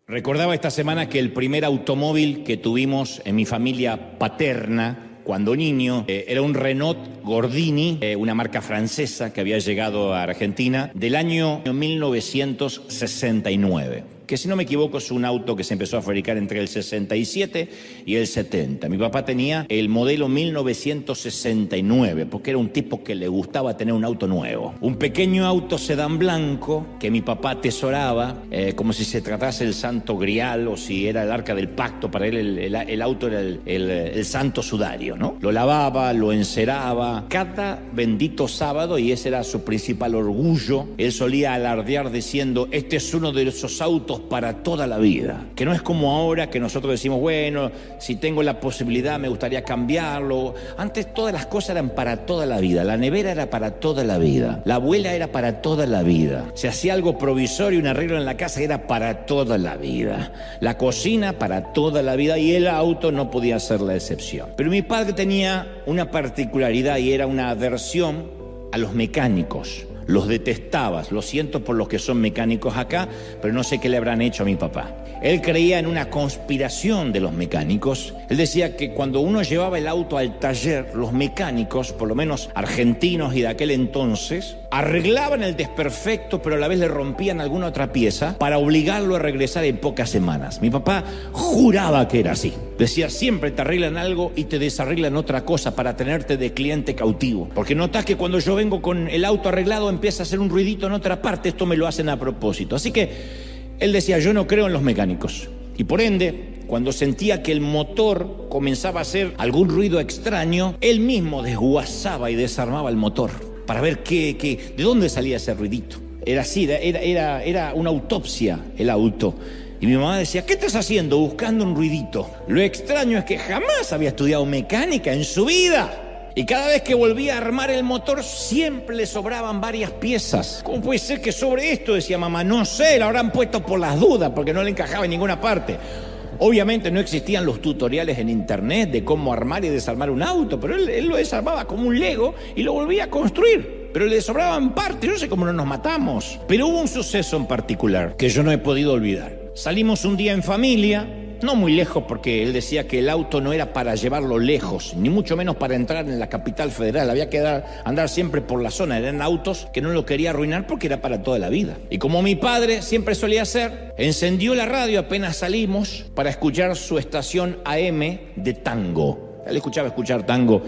Recordaba esta semana que el primer automóvil que tuvimos en mi familia paterna cuando niño era un Renault Gordini, una marca francesa que había llegado a Argentina del año 1969. Que si no me equivoco es un auto que se empezó a fabricar entre el 67 y el 70. Mi papá tenía el modelo 1969, porque era un tipo que le gustaba tener un auto nuevo. Un pequeño auto sedán blanco que mi papá atesoraba, como si se tratase del Santo Grial o si era el Arca del Pacto. Para él el auto era el santo sudario, ¿no? Lo lavaba, lo enceraba cada bendito sábado y ese era su principal orgullo. Él solía alardear diciendo, este es uno de esos autos para toda la vida, que no es como ahora que nosotros decimos, bueno, si tengo la posibilidad me gustaría cambiarlo. Antes todas las cosas eran para toda la vida. La nevera era para toda la vida, la abuela era para toda la vida, se hacía algo provisorio, un arreglo en la casa, era para toda la vida, la cocina para toda la vida, y el auto no podía ser la excepción. Pero mi padre tenía una particularidad y era una aversión a los mecánicos. Los detestabas, lo siento por los que son mecánicos acá, pero no sé qué le habrán hecho a mi papá. Él creía en una conspiración de los mecánicos. Él decía que cuando uno llevaba el auto al taller, los mecánicos, por lo menos argentinos y de aquel entonces, arreglaban el desperfecto, pero a la vez le rompían alguna otra pieza para obligarlo a regresar en pocas semanas. Mi papá juraba que era así. Decía, siempre te arreglan algo y te desarreglan otra cosa para tenerte de cliente cautivo. Porque notás que cuando yo vengo con el auto arreglado empieza a hacer un ruidito en otra parte, esto me lo hacen a propósito. Así que él decía, yo no creo en los mecánicos. Y por ende, cuando sentía que el motor comenzaba a hacer algún ruido extraño, él mismo desguazaba y desarmaba el motor para ver de dónde salía ese ruidito. Era así, era una autopsia el auto. Y mi mamá decía, ¿qué estás haciendo? Buscando un ruidito. Lo extraño es que jamás había estudiado mecánica en su vida. Y cada vez que volvía a armar el motor, siempre le sobraban varias piezas. ¿Cómo puede ser que sobre esto? Decía mamá. No sé, lo habrán puesto por las dudas, porque no le encajaba en ninguna parte. Obviamente no existían los tutoriales en internet de cómo armar y desarmar un auto, pero él lo desarmaba como un Lego y lo volvía a construir. Pero le sobraban partes, no sé cómo no nos matamos. Pero hubo un suceso en particular que yo no he podido olvidar. Salimos un día en familia, no muy lejos, porque él decía que el auto no era para llevarlo lejos, ni mucho menos para entrar en la capital federal. Había que andar siempre por la zona. Eran autos que no lo quería arruinar porque era para toda la vida. Y como mi padre siempre solía hacer, encendió la radio apenas salimos para escuchar su estación AM de tango. Él escuchar tango.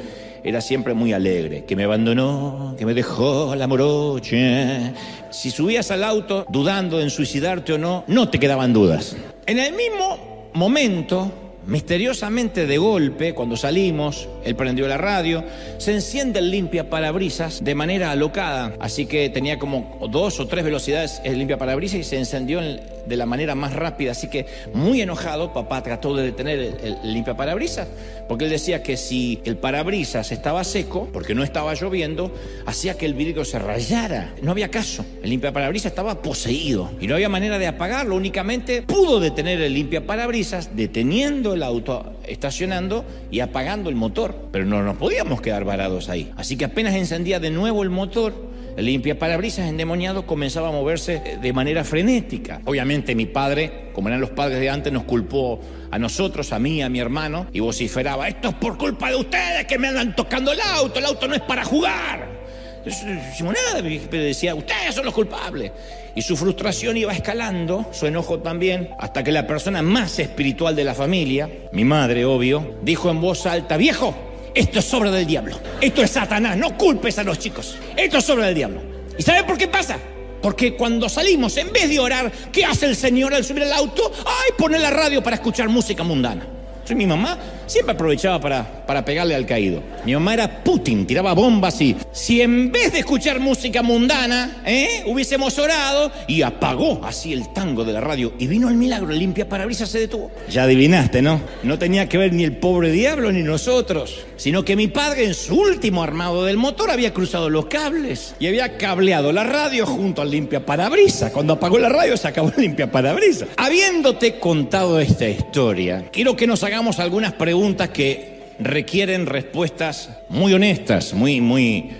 Era siempre muy alegre, que me abandonó, que me dejó la morocha. Si subías al auto dudando en suicidarte o no, no te quedaban dudas. En el mismo momento, misteriosamente de golpe, cuando salimos, él prendió la radio, se enciende el limpiaparabrisas de manera alocada, así que tenía como 2 o 3 velocidades el limpiaparabrisas y se encendió de la manera más rápida, así que muy enojado, papá trató de detener el limpiaparabrisas, porque él decía que si el parabrisas estaba seco, porque no estaba lloviendo, hacía que el vidrio se rayara. No había caso, el limpiaparabrisas estaba poseído y no había manera de apagarlo, únicamente pudo detener el limpiaparabrisas, deteniendo el auto, estacionando y apagando el motor, pero no nos podíamos quedar varados ahí, así que apenas encendía de nuevo el motor, el limpiaparabrisas endemoniado comenzaba a moverse de manera frenética. Obviamente mi padre, como eran los padres de antes, nos culpó a nosotros, a mí, a mi hermano, y vociferaba, esto es por culpa de ustedes que me andan tocando el auto no es para jugar. Entonces, no hicimos nada, pero decía, ustedes son los culpables. Y su frustración iba escalando, su enojo también, hasta que la persona más espiritual de la familia, mi madre, obvio, dijo en voz alta, viejo, esto es obra del diablo, esto es Satanás, no culpes a los chicos, esto es obra del diablo. ¿Y sabe por qué pasa? Porque cuando salimos, en vez de orar, ¿qué hace el Señor al subir al auto? ¡Ay, pone la radio para escuchar música mundana! Entonces, mi mamá siempre aprovechaba para pegarle al caído. Mi mamá era Putin, tiraba bombas y... Si en vez de escuchar música mundana, hubiésemos orado, y apagó así el tango de la radio, y vino el milagro, el limpiaparabrisas se detuvo. Ya adivinaste, ¿no? No tenía que ver ni el pobre diablo ni nosotros, sino que mi padre en su último armado del motor había cruzado los cables y había cableado la radio junto al limpiaparabrisas. Cuando apagó la radio se acabó el limpiaparabrisas. Habiéndote contado esta historia, quiero que nos hagamos algunas preguntas que requieren respuestas muy honestas, muy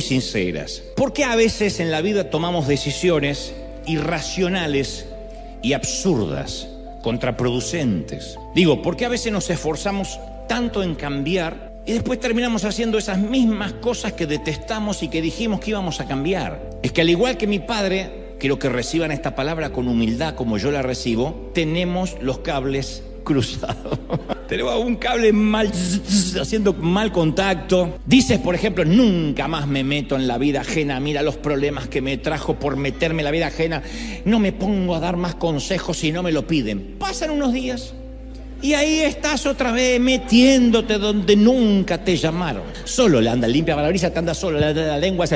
sinceras. ¿Por qué a veces en la vida tomamos decisiones irracionales y absurdas, contraproducentes. Digo, ¿por qué a veces nos esforzamos tanto en cambiar y después terminamos haciendo esas mismas cosas que detestamos y que dijimos que íbamos a cambiar? Es que al igual que mi padre, quiero que reciban esta palabra con humildad como yo la recibo, tenemos los cables cruzados. Tenemos un cable mal, haciendo mal contacto. Dices, por ejemplo, nunca más me meto en la vida ajena. Mira los problemas que me trajo por meterme en la vida ajena. No me pongo a dar más consejos si no me lo piden. Pasan unos días y ahí estás otra vez metiéndote donde nunca te llamaron. Solo le anda limpia parabrisas, te anda solo, la lengua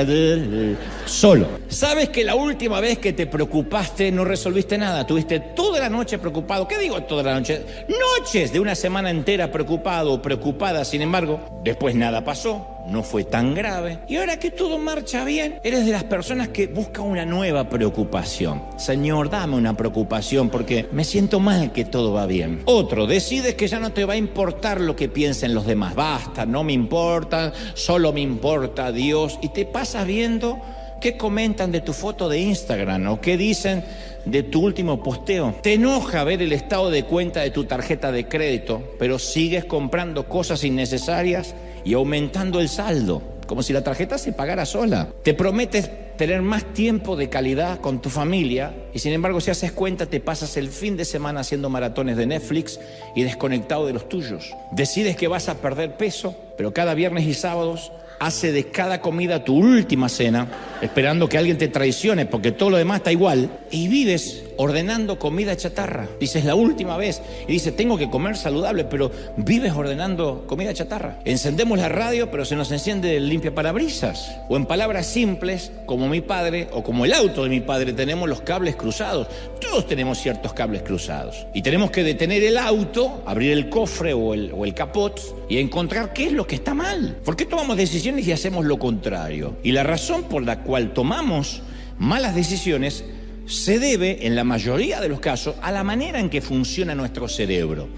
solo. ¿Sabes que la última vez que te preocupaste no resolviste nada? Tuviste toda la noche preocupado. ¿Qué digo toda la noche? Noches de una semana entera preocupado o preocupada. Sin embargo, después nada pasó. No fue tan grave. Y ahora que todo marcha bien, eres de las personas que busca una nueva preocupación. Señor, dame una preocupación porque me siento mal que todo va bien. Otro, decides que ya no te va a importar lo que piensen los demás. Basta, no me importa, solo me importa Dios. Y te pasas viendo qué comentan de tu foto de Instagram o qué dicen de tu último posteo. Te enoja ver el estado de cuenta de tu tarjeta de crédito, pero sigues comprando cosas innecesarias y aumentando el saldo, como si la tarjeta se pagara sola. Te prometes tener más tiempo de calidad con tu familia y sin embargo, si haces cuenta, te pasas el fin de semana haciendo maratones de Netflix y desconectado de los tuyos. Decides que vas a perder peso, pero cada viernes y sábados hace de cada comida tu última cena, esperando que alguien te traicione porque todo lo demás está igual, y vives ordenando comida chatarra. Dices la última vez y dices tengo que comer saludable, pero vives ordenando comida chatarra. Encendemos la radio, pero se nos enciende el limpiaparabrisas. O en palabras simples, como mi padre o como el auto de mi padre, tenemos los cables cruzados. Todos tenemos ciertos cables cruzados y tenemos que detener el auto, abrir el cofre o el capot y encontrar qué es lo que está mal. ¿Por qué tomamos decisiones y hacemos lo contrario? Y la razón por la cual tomamos malas decisiones se debe, en la mayoría de los casos, a la manera en que funciona nuestro cerebro.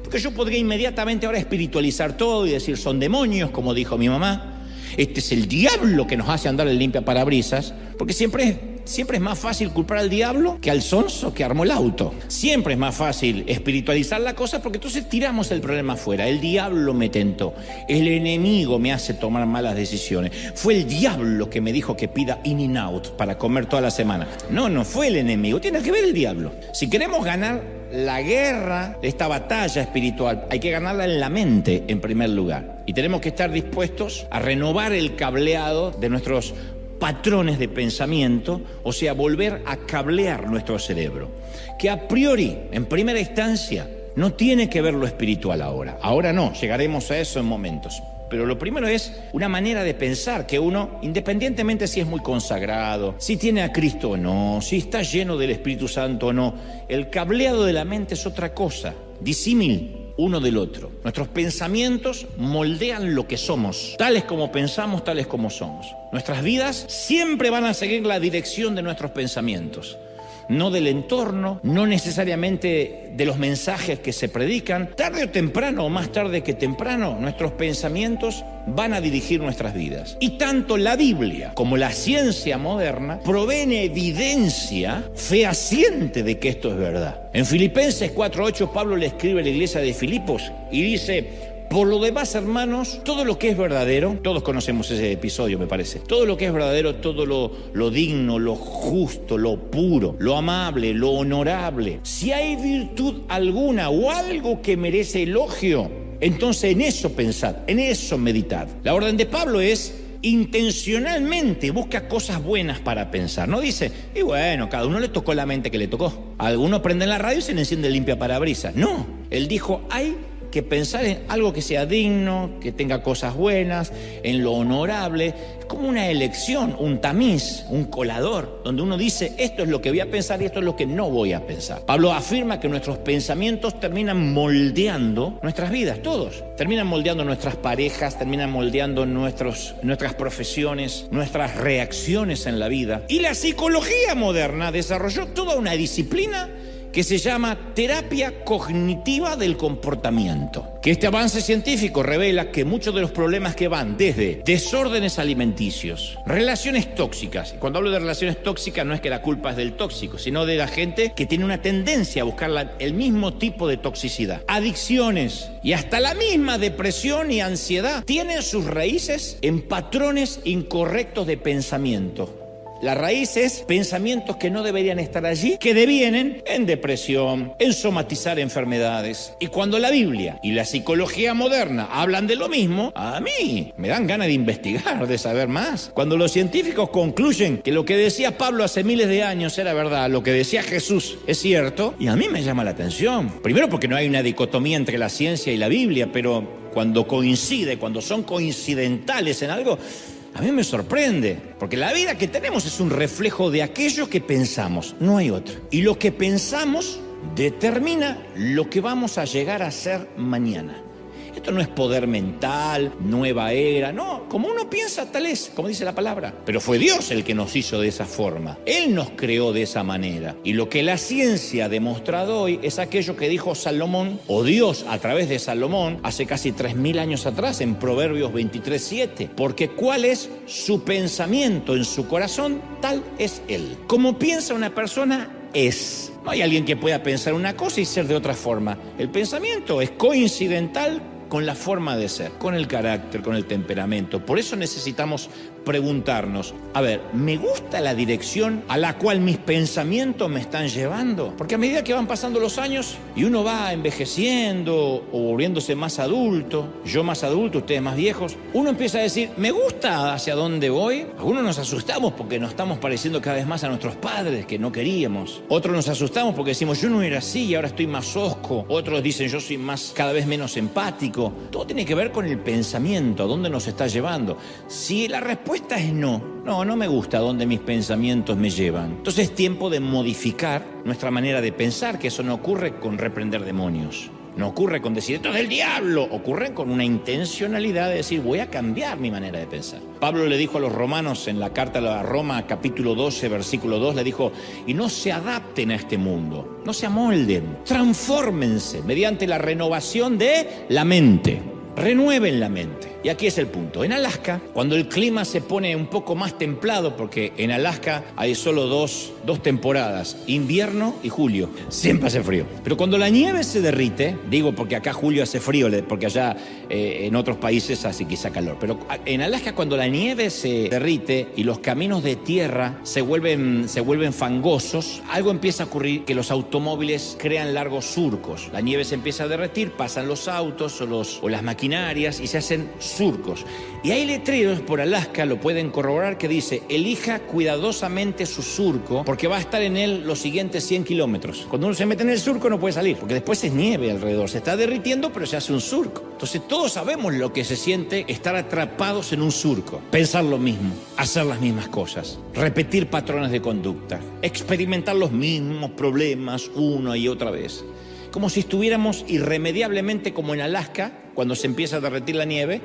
Porque yo podría inmediatamente ahora espiritualizar todo y decir son demonios, como dijo mi mamá. Este es el diablo que nos hace andar el limpiaparabrisas, porque siempre es más fácil culpar al diablo que al sonso que armó el auto. Siempre es más fácil espiritualizar la cosa porque entonces tiramos el problema afuera. El diablo me tentó, el enemigo me hace tomar malas decisiones. Fue el diablo que me dijo que pida In-N-Out para comer toda la semana. No fue el enemigo, tiene que ver el diablo. Si queremos ganar la guerra, esta batalla espiritual, hay que ganarla en la mente en primer lugar. Y tenemos que estar dispuestos a renovar el cableado de nuestros patrones de pensamiento, o sea, volver a cablear nuestro cerebro, que a priori, en primera instancia, no tiene que ver lo espiritual ahora. Ahora no, llegaremos a eso en momentos. Pero lo primero es una manera de pensar que uno, independientemente si es muy consagrado, si tiene a Cristo o no, si está lleno del Espíritu Santo o no, el cableado de la mente es otra cosa, disímil uno del otro. Nuestros pensamientos moldean lo que somos, tales como pensamos, tales como somos. Nuestras vidas siempre van a seguir la dirección de nuestros pensamientos, no del entorno, no necesariamente de los mensajes que se predican. Tarde o temprano, o más tarde que temprano, nuestros pensamientos van a dirigir nuestras vidas. Y tanto la Biblia como la ciencia moderna proveen evidencia fehaciente de que esto es verdad. En Filipenses 4:8, Pablo le escribe a la iglesia de Filipos y dice: por lo demás, hermanos, todo lo que es verdadero, todos conocemos ese episodio, me parece, todo lo que es verdadero, todo lo digno, lo justo, lo puro, lo amable, lo honorable, si hay virtud alguna o algo que merece elogio, entonces en eso pensad, en eso meditad. La orden de Pablo es: intencionalmente busca cosas buenas para pensar. No dice, y bueno, cada uno le tocó la mente que le tocó. A algunos prenden la radio y se le enciende el limpiaparabrisas. No, él dijo, hay que pensar en algo que sea digno, que tenga cosas buenas, en lo honorable. Es como una elección, un tamiz, un colador, donde uno dice, esto es lo que voy a pensar y esto es lo que no voy a pensar. Pablo afirma que nuestros pensamientos terminan moldeando nuestras vidas, todos. Terminan moldeando nuestras parejas, terminan moldeando nuestras profesiones, nuestras reacciones en la vida. Y la psicología moderna desarrolló toda una disciplina que se llama terapia cognitiva del comportamiento. Que este avance científico revela que muchos de los problemas que van desde desórdenes alimenticios, relaciones tóxicas. Cuando hablo de relaciones tóxicas no es que la culpa es del tóxico, sino de la gente que tiene una tendencia a buscar el mismo tipo de toxicidad. Adicciones y hasta la misma depresión y ansiedad tienen sus raíces en patrones incorrectos de pensamiento. La raíz es pensamientos que no deberían estar allí, que devienen en depresión, en somatizar enfermedades. Y cuando la Biblia y la psicología moderna hablan de lo mismo, a mí me dan ganas de investigar, de saber más. Cuando los científicos concluyen que lo que decía Pablo hace miles de años era verdad, lo que decía Jesús es cierto, y a mí me llama la atención. Primero porque no hay una dicotomía entre la ciencia y la Biblia, pero cuando coincide, cuando son coincidentales en algo, a mí me sorprende, porque la vida que tenemos es un reflejo de aquello que pensamos, no hay otra. Y lo que pensamos determina lo que vamos a llegar a ser mañana. Esto no es poder mental, nueva era, no, como uno piensa tal es, como dice la palabra. Pero fue Dios el que nos hizo de esa forma, Él nos creó de esa manera. Y lo que la ciencia ha demostrado hoy es aquello que dijo Salomón, o Dios a través de Salomón, hace casi 3000 años atrás, en Proverbios 23:7. Porque cuál es su pensamiento en su corazón, tal es Él. Como piensa una persona, es. No hay alguien que pueda pensar una cosa y ser de otra forma. El pensamiento es coincidental con la forma de ser, con el carácter, con el temperamento. Por eso necesitamos preguntarnos, a ver, ¿me gusta la dirección a la cual mis pensamientos me están llevando? Porque a medida que van pasando los años y uno va envejeciendo o volviéndose más adulto, yo más adulto, ustedes más viejos, uno empieza a decir, ¿me gusta hacia dónde voy? Algunos nos asustamos porque nos estamos pareciendo cada vez más a nuestros padres que no queríamos. Otros nos asustamos porque decimos, yo no era así y ahora estoy más hosco. Otros dicen, yo soy cada vez menos empático. Todo tiene que ver con el pensamiento, a dónde nos está llevando. Si la respuesta es no me gusta a dónde mis pensamientos me llevan, entonces es tiempo de modificar nuestra manera de pensar, que eso no ocurre con reprender demonios. No ocurre con decir, esto es del diablo. Ocurre con una intencionalidad de decir, voy a cambiar mi manera de pensar. Pablo le dijo a los romanos en la carta a la Roma, capítulo 12, versículo 2, le dijo, y no se adapten a este mundo, no se amolden, transfórmense mediante la renovación de la mente. Renueven la mente. Y aquí es el punto. En Alaska, cuando el clima se pone un poco más templado, porque en Alaska hay solo dos temporadas, invierno y julio. Siempre hace frío. Pero cuando la nieve se derrite, digo porque acá julio hace frío, porque allá en otros países hace quizá calor. Pero en Alaska cuando la nieve se derrite y los caminos de tierra se vuelven fangosos, algo empieza a ocurrir, que los automóviles crean largos surcos. La nieve se empieza a derretir, pasan los autos o las maquinarias y se hacen surcos. Y hay letreros por Alaska, lo pueden corroborar, que dice, elija cuidadosamente su surco porque va a estar en él los siguientes 100 kilómetros. Cuando uno se mete en el surco no puede salir, porque después es nieve alrededor, se está derritiendo pero se hace un surco. Entonces todos sabemos lo que se siente estar atrapados en un surco. Pensar lo mismo, hacer las mismas cosas, repetir patrones de conducta, experimentar los mismos problemas una y otra vez. Como si estuviéramos irremediablemente, como en Alaska, cuando se empieza a derretir la nieve,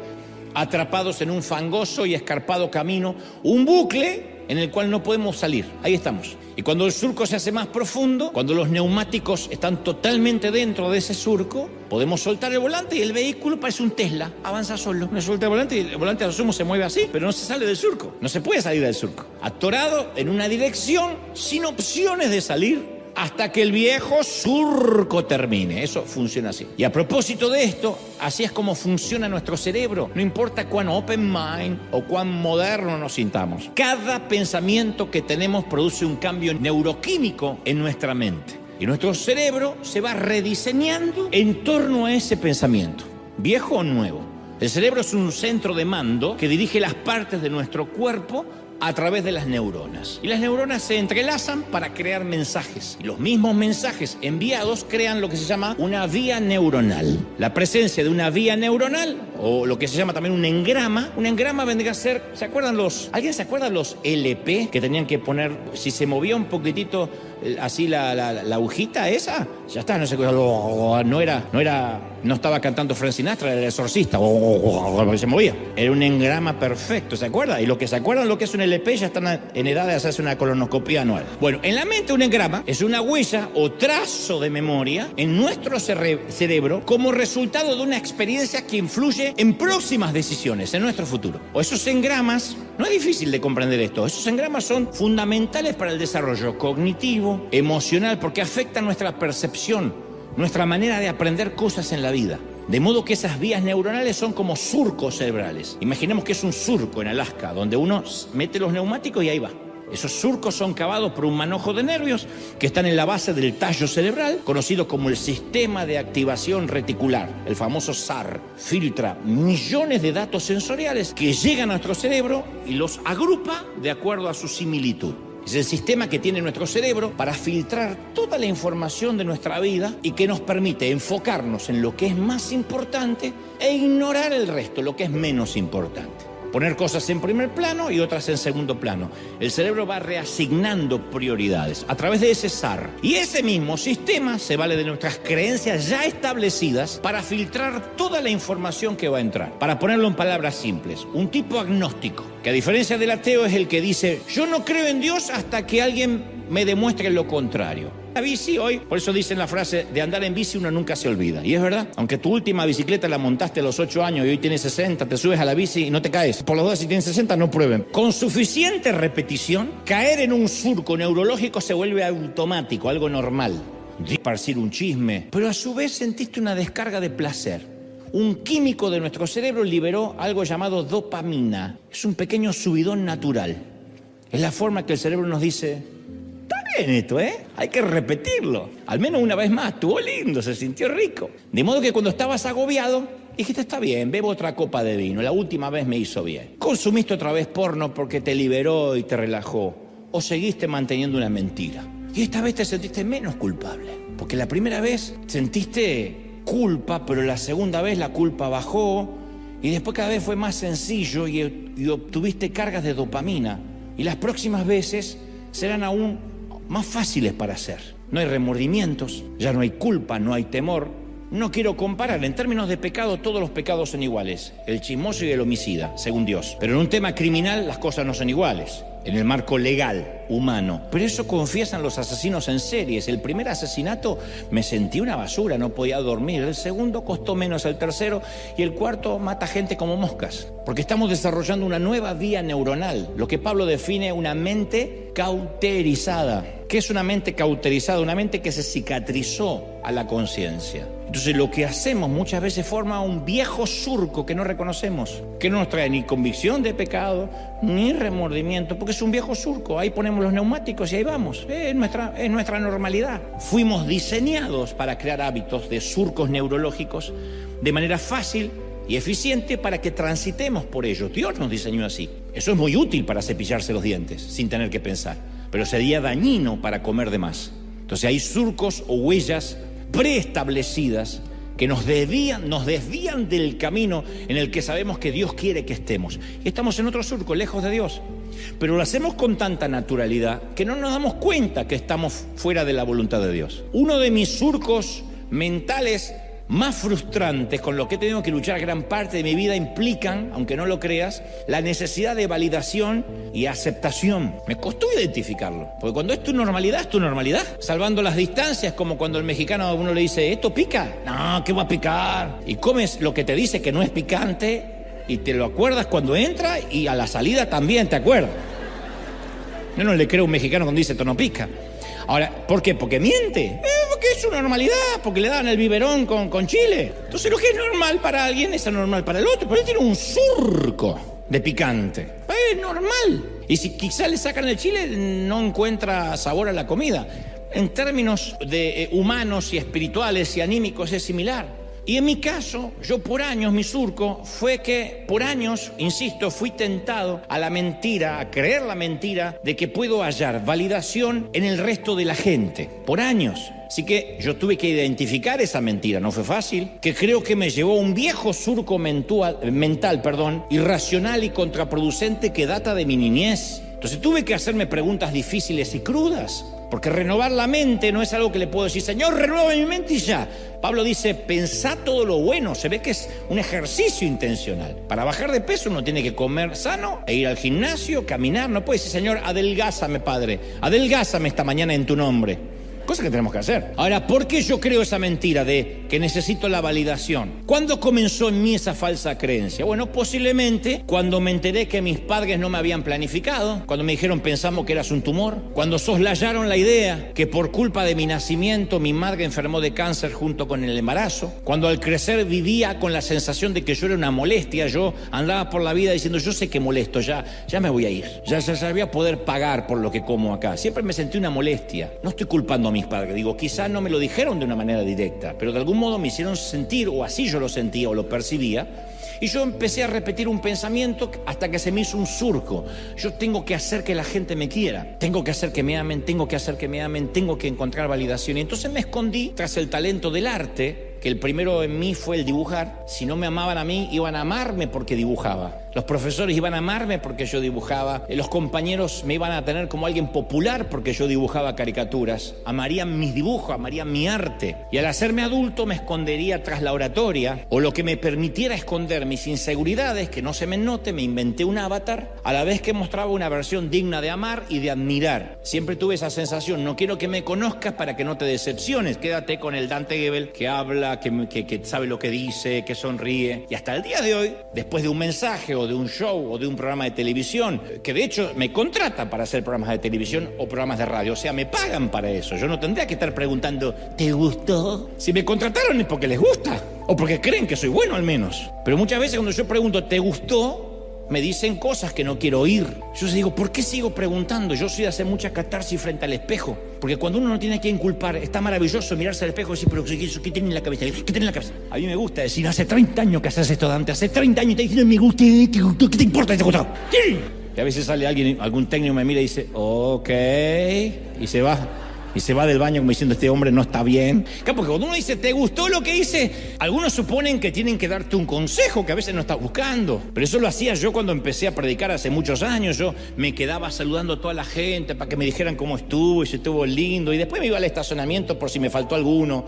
atrapados en un fangoso y escarpado camino, un bucle en el cual no podemos salir. Ahí estamos. Y cuando el surco se hace más profundo, cuando los neumáticos están totalmente dentro de ese surco, podemos soltar el volante y el vehículo parece un Tesla, avanza solo. Uno suelta el volante y el volante a lo sumo se mueve así, pero no se sale del surco. No se puede salir del surco. Atorado en una dirección sin opciones de salir, hasta que el viejo surco termine. Eso funciona así. Y a propósito de esto, así es como funciona nuestro cerebro. No importa cuán open mind o cuán moderno nos sintamos. Cada pensamiento que tenemos produce un cambio neuroquímico en nuestra mente. Y nuestro cerebro se va rediseñando en torno a ese pensamiento, viejo o nuevo. El cerebro es un centro de mando que dirige las partes de nuestro cuerpo a través de las neuronas. Y las neuronas se entrelazan para crear mensajes. Y los mismos mensajes enviados crean lo que se llama una vía neuronal. La presencia de una vía neuronal o lo que se llama también un engrama. Un engrama vendría a ser, ¿alguien se acuerda los LP que tenían que poner, si se movía un poquitito así la agujita esa? Ya está, no estaba cantando Frank Sinatra, era el exorcista, se movía. Era un engrama perfecto, ¿se acuerda? Y los que se acuerdan lo que es un LP ya están en edad de hacerse una colonoscopia anual. Bueno, en la mente un engrama es una huella o trazo de memoria en nuestro cerebro como resultado de una experiencia que influye en próximas decisiones, en nuestro futuro. O esos engramas, no es difícil de comprender esto, esos engramas son fundamentales para el desarrollo cognitivo, emocional, porque afectan nuestra percepción, nuestra manera de aprender cosas en la vida. De modo que esas vías neuronales son como surcos cerebrales. Imaginemos que es un surco en Alaska, donde uno mete los neumáticos y ahí va. Esos surcos son cavados por un manojo de nervios que están en la base del tallo cerebral, conocido como el sistema de activación reticular, el famoso SAR. Filtra millones de datos sensoriales que llegan a nuestro cerebro y los agrupa de acuerdo a su similitud. Es el sistema que tiene nuestro cerebro para filtrar toda la información de nuestra vida y que nos permite enfocarnos en lo que es más importante e ignorar el resto, lo que es menos importante. Poner cosas en primer plano y otras en segundo plano. El cerebro va reasignando prioridades a través de ese SAR. Y ese mismo sistema se vale de nuestras creencias ya establecidas para filtrar toda la información que va a entrar. Para ponerlo en palabras simples, un tipo agnóstico, que a diferencia del ateo es el que dice: yo no creo en Dios hasta que alguien me demuestre lo contrario. La bici hoy, por eso dicen la frase de andar en bici uno nunca se olvida. Y es verdad, aunque tu última bicicleta la montaste a los 8 años y hoy tienes 60, te subes a la bici y no te caes. Por las dudas, si tienes 60, no prueben. Con suficiente repetición, caer en un surco neurológico se vuelve automático, algo normal. Esparcir un chisme, pero a su vez sentiste una descarga de placer. Un químico de nuestro cerebro liberó algo llamado dopamina. Es un pequeño subidón natural. Es la forma que el cerebro nos dice: en esto, hay que repetirlo. Al menos una vez más, estuvo lindo, se sintió rico. De modo que cuando estabas agobiado, dijiste: está bien, bebo otra copa de vino, la última vez me hizo bien. Consumiste otra vez porno porque te liberó y te relajó. O seguiste manteniendo una mentira. Y esta vez te sentiste menos culpable. Porque la primera vez sentiste culpa, pero la segunda vez la culpa bajó. Y después cada vez fue más sencillo y obtuviste cargas de dopamina. Y las próximas veces serán aún más fáciles para hacer. No hay remordimientos, ya no hay culpa, no hay temor. No quiero comparar, en términos de pecado todos los pecados son iguales, el chismoso y el homicida, según Dios. Pero en un tema criminal las cosas no son iguales, en el marco legal, humano. Pero eso confiesan los asesinos en series. El primer asesinato me sentí una basura, no podía dormir. El segundo costó menos al tercero y el cuarto mata gente como moscas. Porque estamos desarrollando una nueva vía neuronal, lo que Pablo define una mente cauterizada. ¿Qué es una mente cauterizada? Una mente que se cicatrizó a la conciencia. Entonces lo que hacemos muchas veces forma un viejo surco que no reconocemos, que no nos trae ni convicción de pecado, ni remordimiento, porque es un viejo surco. Ahí ponemos los neumáticos y ahí vamos. Es nuestra normalidad. Fuimos diseñados para crear hábitos de surcos neurológicos de manera fácil y eficiente para que transitemos por ellos. Dios nos diseñó así. Eso es muy útil para cepillarse los dientes sin tener que pensar, pero sería dañino para comer de más. Entonces hay surcos o huellas preestablecidas que nos desvían del camino en el que sabemos que Dios quiere que estemos. Y estamos en otro surco, lejos de Dios. Pero lo hacemos con tanta naturalidad que no nos damos cuenta que estamos fuera de la voluntad de Dios. Uno de mis surcos mentales más frustrantes, con lo que he tenido que luchar gran parte de mi vida, implican, aunque no lo creas, la necesidad de validación y aceptación. Me costó identificarlo, porque cuando es tu normalidad, salvando las distancias, como cuando el mexicano a uno le dice: ¿esto pica? No, ¿qué va a picar? Y comes lo que te dice que no es picante y te lo acuerdas cuando entra y a la salida también te acuerdas. Yo no le creo a un mexicano cuando dice: esto no pica. Ahora, ¿por qué? Porque miente. Porque es su normalidad, porque le dan el biberón con chile. Entonces lo que es normal para alguien es anormal para el otro, pero él tiene un surco de picante. Es normal. Y si quizá le sacan el chile, no encuentra sabor a la comida. En términos de humanos y espirituales y anímicos es similar. Y en mi caso, yo por años, mi surco fue que por años, insisto, fui tentado a la mentira, a creer la mentira de que puedo hallar validación en el resto de la gente. Por años. Así que yo tuve que identificar esa mentira, no fue fácil, que creo que me llevó a un viejo surco mental, irracional y contraproducente que data de mi niñez. Entonces tuve que hacerme preguntas difíciles y crudas, porque renovar la mente no es algo que le puedo decir, Señor, renueva mi mente y ya. Pablo dice, pensá todo lo bueno, se ve que es un ejercicio intencional. Para bajar de peso uno tiene que comer sano e ir al gimnasio, caminar, no puede decir, Señor, adelgázame, Padre, adelgázame esta mañana en tu nombre. Cosa que tenemos que hacer. Ahora, ¿por qué yo creo esa mentira de que necesito la validación? ¿Cuándo comenzó en mí esa falsa creencia? Bueno, posiblemente cuando me enteré que mis padres no me habían planificado, cuando me dijeron pensamos que eras un tumor, cuando soslayaron la idea que por culpa de mi nacimiento mi madre enfermó de cáncer junto con el embarazo, cuando al crecer vivía con la sensación de que yo era una molestia, yo andaba por la vida diciendo yo sé que molesto, ya me voy a ir, ya voy a poder pagar por lo que como acá. Siempre me sentí una molestia. No estoy culpando a mis padres, digo, quizás no me lo dijeron de una manera directa, pero de algún modo me hicieron sentir, o así yo lo sentía o lo percibía, y yo empecé a repetir un pensamiento hasta que se me hizo un surco. Yo tengo que hacer que la gente me quiera, tengo que hacer que me amen, tengo que hacer que me amen, tengo que encontrar validación. Y entonces me escondí tras el talento del arte, que el primero en mí fue el dibujar. Si no me amaban a mí, iban a amarme porque dibujaba. Los profesores iban a amarme porque yo dibujaba. Los compañeros me iban a tener como alguien popular porque yo dibujaba caricaturas. Amarían mis dibujos, amarían mi arte. Y al hacerme adulto me escondería tras la oratoria, o lo que me permitiera esconder mis inseguridades, que no se me note, me inventé un avatar, a la vez que mostraba una versión digna de amar y de admirar. Siempre tuve esa sensación, no quiero que me conozcas para que no te decepciones. Quédate con el Dante Gebel que habla, que sabe lo que dice, que sonríe. Y hasta el día de hoy, después de un mensaje o de un show o de un programa de televisión, que de hecho me contratan para hacer programas de televisión o programas de radio, o sea, me pagan para eso. Yo no tendría que estar preguntando, ¿te gustó? Si me contrataron es porque les gusta, o porque creen que soy bueno al menos. Pero muchas veces cuando yo pregunto, ¿te gustó?, me dicen cosas que no quiero oír. Yo digo, ¿por qué sigo preguntando? Yo soy de hacer mucha catarsis frente al espejo, porque cuando uno no tiene que inculpar, está maravilloso mirarse al espejo y decir, pero ¿qué tiene en la cabeza? ¿Qué tiene en la cabeza? A mí me gusta decir, hace 30 años que haces esto, Dante, hace 30 años te diciendo, me gusta, ¿te gustó? ¿Qué te importa? ¿Te gustó? ¿Sí? Y a veces sale alguien, algún técnico me mira y dice, ok, y se va. Y se va del baño como diciendo, este hombre no está bien. Claro, porque cuando uno dice, ¿te gustó lo que hice? Algunos suponen que tienen que darte un consejo que a veces no estás buscando. Pero eso lo hacía yo cuando empecé a predicar hace muchos años. Yo me quedaba saludando a toda la gente para que me dijeran cómo estuvo y si estuvo lindo. Y después me iba al estacionamiento por si me faltó alguno.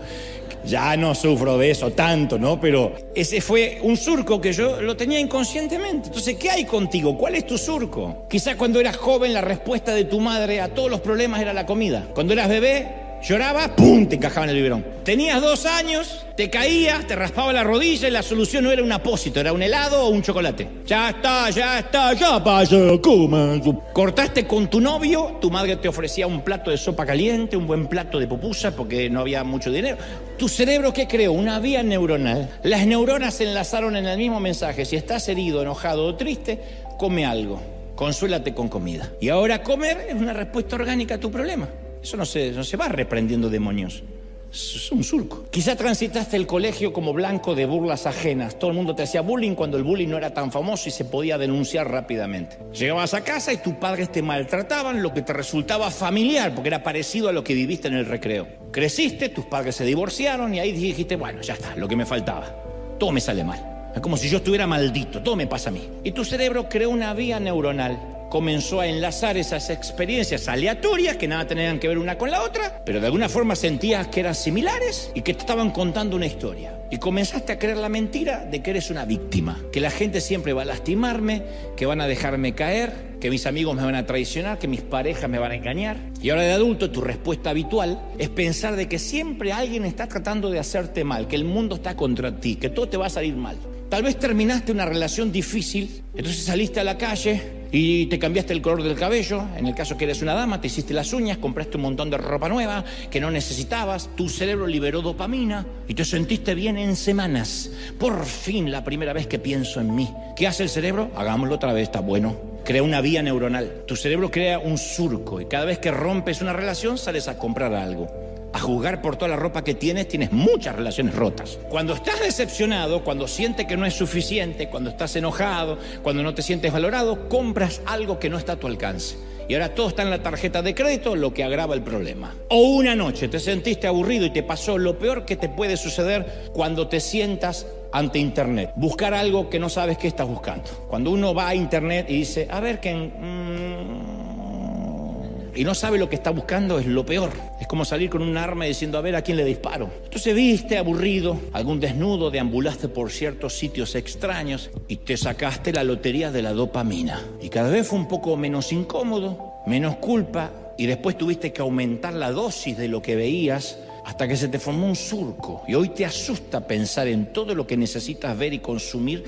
Ya no sufro de eso tanto, ¿no? Pero ese fue un surco que yo lo tenía inconscientemente. Entonces, ¿qué hay contigo? ¿Cuál es tu surco? Quizás cuando eras joven la respuesta de tu madre a todos los problemas era la comida. Cuando eras bebé, llorabas, ¡pum!, te encajaba en el biberón. Tenías 2 años, te caías, te raspaba la rodilla y la solución no era un apósito, era un helado o un chocolate. Ya está, ya pasa, coma. Cortaste con tu novio, tu madre te ofrecía un plato de sopa caliente, un buen plato de pupusa porque no había mucho dinero. Tu cerebro, ¿qué creó? Una vía neuronal. Las neuronas se enlazaron en el mismo mensaje. Si estás herido, enojado o triste, come algo. Consuélate con comida. Y ahora comer es una respuesta orgánica a tu problema. Eso no se va reprendiendo demonios. Es un surco. Quizá transitaste el colegio como blanco de burlas ajenas. Todo el mundo te hacía bullying cuando el bullying no era tan famoso y se podía denunciar rápidamente. Llegabas a casa y tus padres te maltrataban, lo que te resultaba familiar porque era parecido a lo que viviste en el recreo. Creciste, tus padres se divorciaron y ahí dijiste, bueno, ya está, lo que me faltaba. Todo me sale mal. Es como si yo estuviera maldito, todo me pasa a mí. Y tu cerebro creó una vía neuronal. Comenzó a enlazar esas experiencias aleatorias que nada tenían que ver una con la otra, pero de alguna forma sentías que eran similares y que te estaban contando una historia. Y comenzaste a creer la mentira de que eres una víctima, que la gente siempre va a lastimarme, que van a dejarme caer, que mis amigos me van a traicionar, que mis parejas me van a engañar. Y ahora de adulto tu respuesta habitual es pensar de que siempre alguien está tratando de hacerte mal, que el mundo está contra ti, que todo te va a salir mal. Tal vez terminaste una relación difícil, entonces saliste a la calle y te cambiaste el color del cabello. En el caso que eres una dama, te hiciste las uñas, compraste un montón de ropa nueva que no necesitabas. Tu cerebro liberó dopamina y te sentiste bien en semanas. Por fin, la primera vez que pienso en mí. ¿Qué hace el cerebro? Hagámoslo otra vez, está bueno. Crea una vía neuronal. Tu cerebro crea un surco y cada vez que rompes una relación sales a comprar algo. a juzgar por toda la ropa que tienes muchas relaciones rotas. Cuando estás decepcionado, cuando sientes que no es suficiente, cuando estás enojado, cuando no te sientes valorado, compras algo que no está a tu alcance. Y ahora todo está en la tarjeta de crédito, lo que agrava el problema. O una noche te sentiste aburrido y te pasó lo peor que te puede suceder cuando te sientas ante internet. Buscar algo que no sabes qué estás buscando. Cuando uno va a internet y dice, a ver, y no sabe lo que está buscando, es lo peor. Es como salir con un arma diciendo, a ver, ¿a quién le disparo? Entonces viste aburrido, algún desnudo, deambulaste por ciertos sitios extraños y te sacaste la lotería de la dopamina. Y cada vez fue un poco menos incómodo, menos culpa, y después tuviste que aumentar la dosis de lo que veías hasta que se te formó un surco. Y hoy te asusta pensar en todo lo que necesitas ver y consumir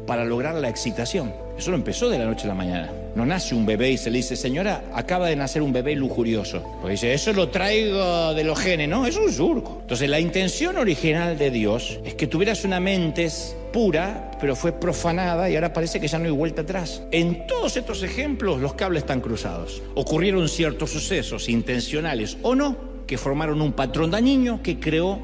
para lograr la excitación. Eso no empezó de la noche a la mañana. No nace un bebé y se le dice, señora, acaba de nacer un bebé lujurioso. Pues dice, eso lo traigo de los genes. No, es un surco. Entonces la intención original de Dios es que tuvieras una mente pura, pero fue profanada y ahora parece que ya no hay vuelta atrás. En todos estos ejemplos los cables están cruzados. Ocurrieron ciertos sucesos intencionales o no, que formaron un patrón dañino que creó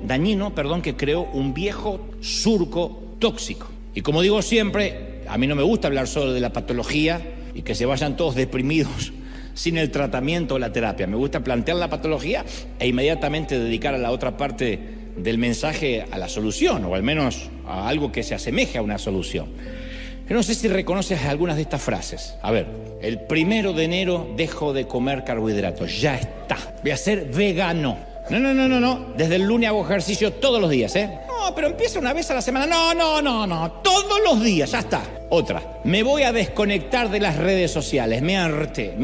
un viejo surco tóxico. Y como digo siempre, a mí no me gusta hablar solo de la patología y que se vayan todos deprimidos sin el tratamiento o la terapia. Me gusta plantear la patología e inmediatamente dedicar a la otra parte del mensaje a la solución, o al menos a algo que se asemeje a una solución. Yo no sé si reconoces algunas de estas frases. A ver, el 1 de enero dejo de comer carbohidratos. Ya está. Voy a ser vegano. No. Desde el lunes hago ejercicio todos los días, ¿eh? No, pero empieza una vez a la semana. No. Todos los días, ya está. Otra. Me voy a desconectar de las redes sociales. Me harté.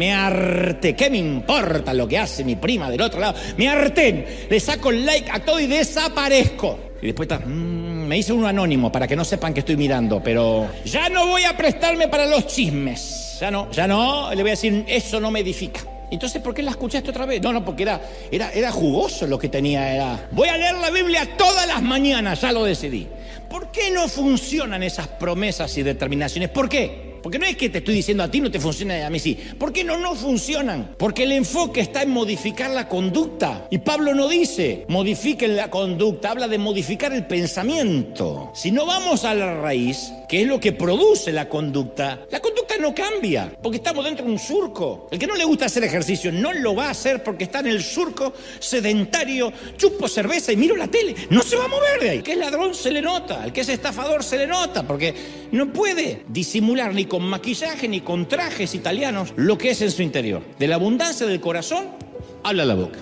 ¿Qué me importa lo que hace mi prima del otro lado? Me harté. Le saco el like a todo y desaparezco. Y después está... me hice uno anónimo para que no sepan que estoy mirando, pero... Ya no voy a prestarme para los chismes. Ya no. Le voy a decir, eso no me edifica. Entonces, ¿por qué la escuchaste otra vez? No, porque era jugoso lo que tenía. Voy a leer la Biblia todas las mañanas, ya lo decidí. ¿Por qué no funcionan esas promesas y determinaciones? ¿Por qué? Porque no es que te estoy diciendo a ti no te funciona y a mí sí. ¿Por qué no funcionan? Porque el enfoque está en modificar la conducta. Y Pablo no dice, modifiquen la conducta, habla de modificar el pensamiento. Si no vamos a la raíz, que es lo que produce la conducta no cambia, porque estamos dentro de un surco. El que no le gusta hacer ejercicio no lo va a hacer porque está en el surco sedentario, chupo cerveza y miro la tele. No se va a mover de ahí. El que es ladrón se le nota, el que es estafador se le nota, porque no puede disimular ni con maquillaje ni con trajes italianos lo que es en su interior. De la abundancia del corazón habla la boca.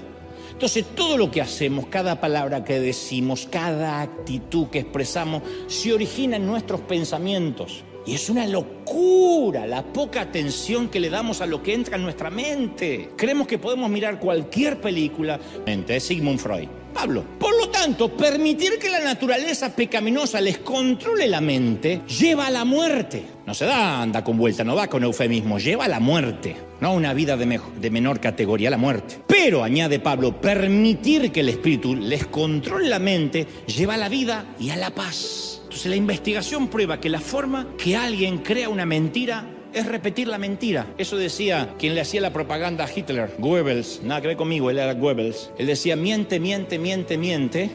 Entonces todo lo que hacemos, cada palabra que decimos, cada actitud que expresamos, se origina en nuestros pensamientos. Y es una locura la poca atención que le damos a lo que entra en nuestra mente. Creemos que podemos mirar cualquier película. Es Sigmund Freud. Pablo. Por lo tanto, permitir que la naturaleza pecaminosa les controle la mente lleva a la muerte. No se anda con vuelta, no va con eufemismo, lleva a la muerte. No a una vida de menor categoría, a la muerte. Pero, añade Pablo, permitir que el espíritu les controle la mente lleva a la vida y a la paz. Entonces la investigación prueba que la forma que alguien crea una mentira es repetir la mentira. Eso decía quien le hacía la propaganda a Hitler, Goebbels. Nada que ver conmigo, él era Goebbels. Él decía miente,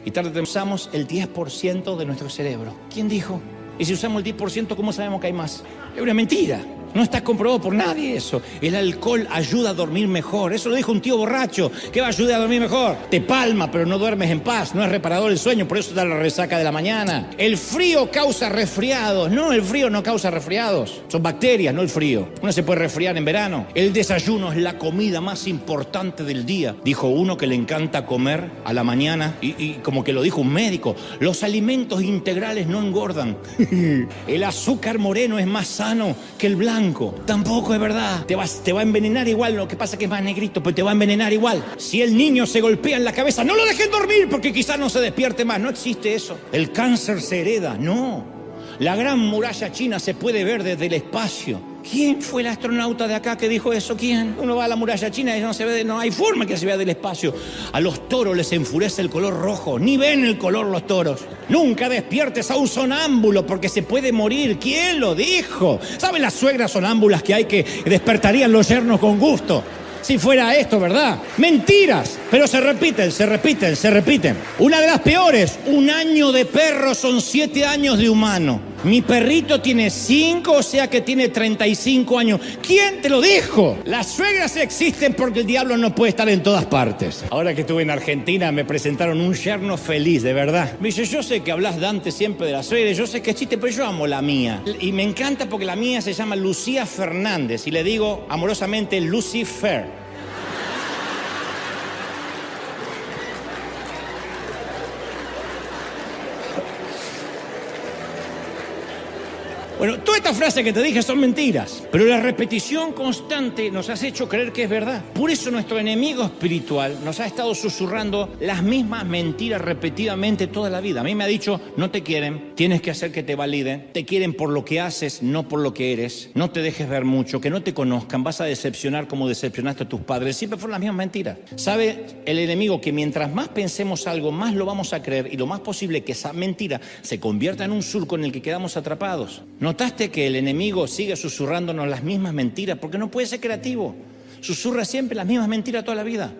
y tarde usamos el 10% de nuestro cerebro. ¿Quién dijo? Y si usamos el 10%, ¿cómo sabemos que hay más? Es una mentira. No está comprobado por nadie eso. El alcohol ayuda a dormir mejor. Eso lo dijo un tío borracho. ¿Qué va a ayudar a dormir mejor? Te palma, pero no duermes en paz. No es reparador el sueño, por eso da la resaca de la mañana. El frío causa resfriados. No, el frío no causa resfriados. Son bacterias, no el frío. Uno se puede resfriar en verano. El desayuno es la comida más importante del día. Dijo uno que le encanta comer a la mañana. Y como que lo dijo un médico. Los alimentos integrales no engordan. El azúcar moreno es más sano que el blanco. Tampoco es verdad. Te va a envenenar igual. Lo que pasa es que es más negrito, pero te va a envenenar igual. Si el niño se golpea en la cabeza, no lo dejen dormir porque quizás no se despierte más. No existe eso. El cáncer se hereda. No. La gran muralla china se puede ver desde el espacio. ¿Quién fue el astronauta de acá que dijo eso? ¿Quién? Uno va a la muralla china y no hay forma que se vea del espacio. A los toros les enfurece el color rojo. Ni ven el color los toros. Nunca despiertes a un sonámbulo porque se puede morir. ¿Quién lo dijo? ¿Saben las suegras sonámbulas que hay que despertarían los yernos con gusto? Si fuera esto, ¿verdad? Mentiras, pero se repiten, se repiten, se repiten. Una de las peores, 1 año de perro son 7 años de humano. Mi perrito tiene 5, o sea que tiene 35 años. ¿Quién te lo dijo? Las suegras existen porque el diablo no puede estar en todas partes. Ahora que estuve en Argentina me presentaron un yerno feliz, de verdad. Me dice, yo sé que hablas, Dante, siempre de la suegra, yo sé que es chiste, pero yo amo la mía. Y me encanta porque la mía se llama Lucía Fernández y le digo amorosamente Lucifer. Bueno, todas estas frases que te dije son mentiras, pero la repetición constante nos ha hecho creer que es verdad. Por eso nuestro enemigo espiritual nos ha estado susurrando las mismas mentiras repetidamente toda la vida. A mí me ha dicho, no te quieren, tienes que hacer que te validen, te quieren por lo que haces, no por lo que eres, no te dejes ver mucho, que no te conozcan, vas a decepcionar como decepcionaste a tus padres. Siempre fueron las mismas mentiras. ¿Sabe el enemigo que mientras más pensemos algo, más lo vamos a creer y lo más posible que esa mentira se convierta en un surco en el que quedamos atrapados? ¿Notaste que el enemigo sigue susurrándonos las mismas mentiras? Porque no puede ser creativo. Susurra siempre las mismas mentiras toda la vida.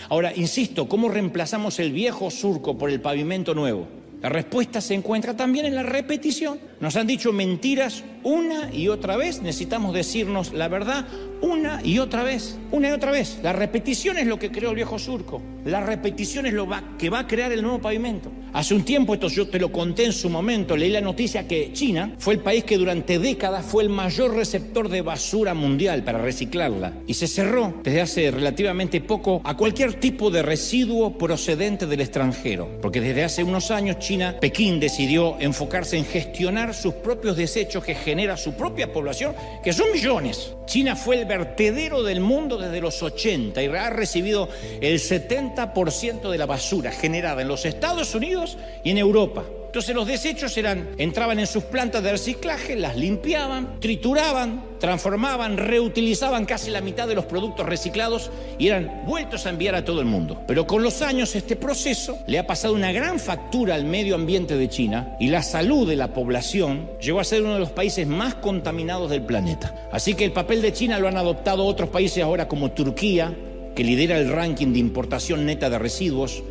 Ahora, insisto, ¿cómo reemplazamos el viejo surco por el pavimento nuevo? La respuesta se encuentra también en la repetición. Nos han dicho mentiras una y otra vez. Necesitamos decirnos la verdad una y otra vez. Una y otra vez. La repetición es lo que creó el viejo surco. La repetición es lo que va a crear el nuevo pavimento. Hace un tiempo, esto yo te lo conté en su momento, leí la noticia que China fue el país que durante décadas fue el mayor receptor de basura mundial para reciclarla. Y se cerró desde hace relativamente poco a cualquier tipo de residuo procedente del extranjero. Porque desde hace unos años Pekín decidió enfocarse en gestionar sus propios desechos que genera su propia población, que son millones. China fue el vertedero del mundo desde los 80 y ha recibido el 70% de la basura generada en los Estados Unidos y en Europa. Entonces los desechos entraban en sus plantas de reciclaje, las limpiaban, trituraban, transformaban, reutilizaban casi la mitad de los productos reciclados y eran vueltos a enviar a todo el mundo. Pero con los años este proceso le ha pasado una gran factura al medio ambiente de China y la salud de la población llegó a ser uno de los países más contaminados del planeta. Así que el papel de China lo han adoptado otros países ahora como Turquía, que lidera el ranking de importación neta de residuos,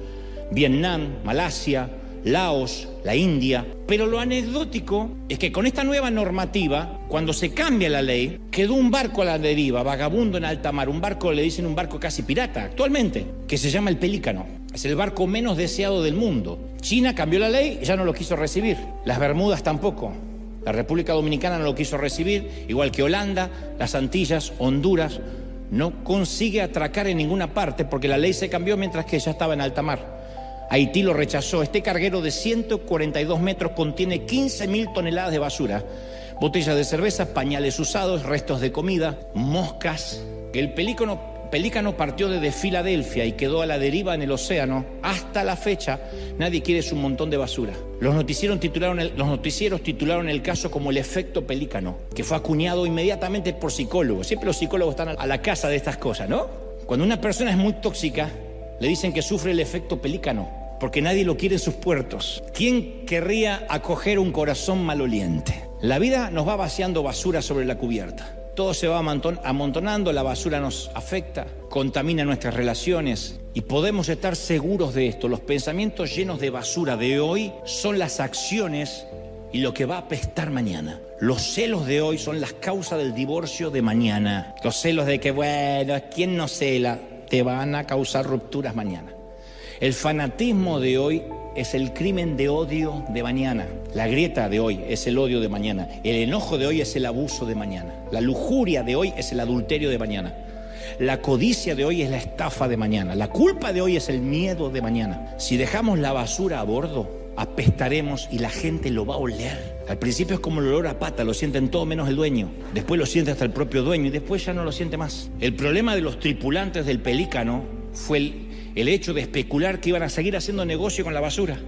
Vietnam, Malasia, Laos, la India. Pero lo anecdótico es que con esta nueva normativa, cuando se cambia la ley, quedó un barco a la deriva, vagabundo en alta mar, un barco, le dicen un barco casi pirata actualmente, que se llama el Pelícano. Es el barco menos deseado del mundo. China cambió la ley y ya no lo quiso recibir. Las Bermudas tampoco. La República Dominicana no lo quiso recibir, igual que Holanda, las Antillas, Honduras. No consigue atracar en ninguna parte porque la ley se cambió mientras que ya estaba en alta mar. Haití lo rechazó. Este carguero de 142 metros contiene 15.000 toneladas de basura. Botellas de cerveza, pañales usados, restos de comida, moscas. El Pelícano partió desde Filadelfia y quedó a la deriva en el océano. Hasta la fecha, nadie quiere su montón de basura. Los noticieros titularon el caso como el efecto Pelícano, que fue acuñado inmediatamente por psicólogos. Siempre los psicólogos están a la casa de estas cosas, ¿no? Cuando una persona es muy tóxica, le dicen que sufre el efecto Pelícano, porque nadie lo quiere en sus puertos. ¿Quién querría acoger un corazón maloliente? La vida nos va vaciando basura sobre la cubierta. Todo se va amontonando, la basura nos afecta, contamina nuestras relaciones y podemos estar seguros de esto. Los pensamientos llenos de basura de hoy son las acciones y lo que va a apestar mañana. Los celos de hoy son las causas del divorcio de mañana. Los celos de que, bueno, ¿quién no cela? Te van a causar rupturas mañana. El fanatismo de hoy es el crimen de odio de mañana. La grieta de hoy es el odio de mañana. El enojo de hoy es el abuso de mañana. La lujuria de hoy es el adulterio de mañana. La codicia de hoy es la estafa de mañana. La culpa de hoy es el miedo de mañana. Si dejamos la basura a bordo, apestaremos y la gente lo va a oler. Al principio es como el olor a pata, lo sienten todo menos el dueño. Después lo siente hasta el propio dueño y después ya no lo siente más. El problema de los tripulantes del Pelícano fue el hecho de especular que iban a seguir haciendo negocio con la basura.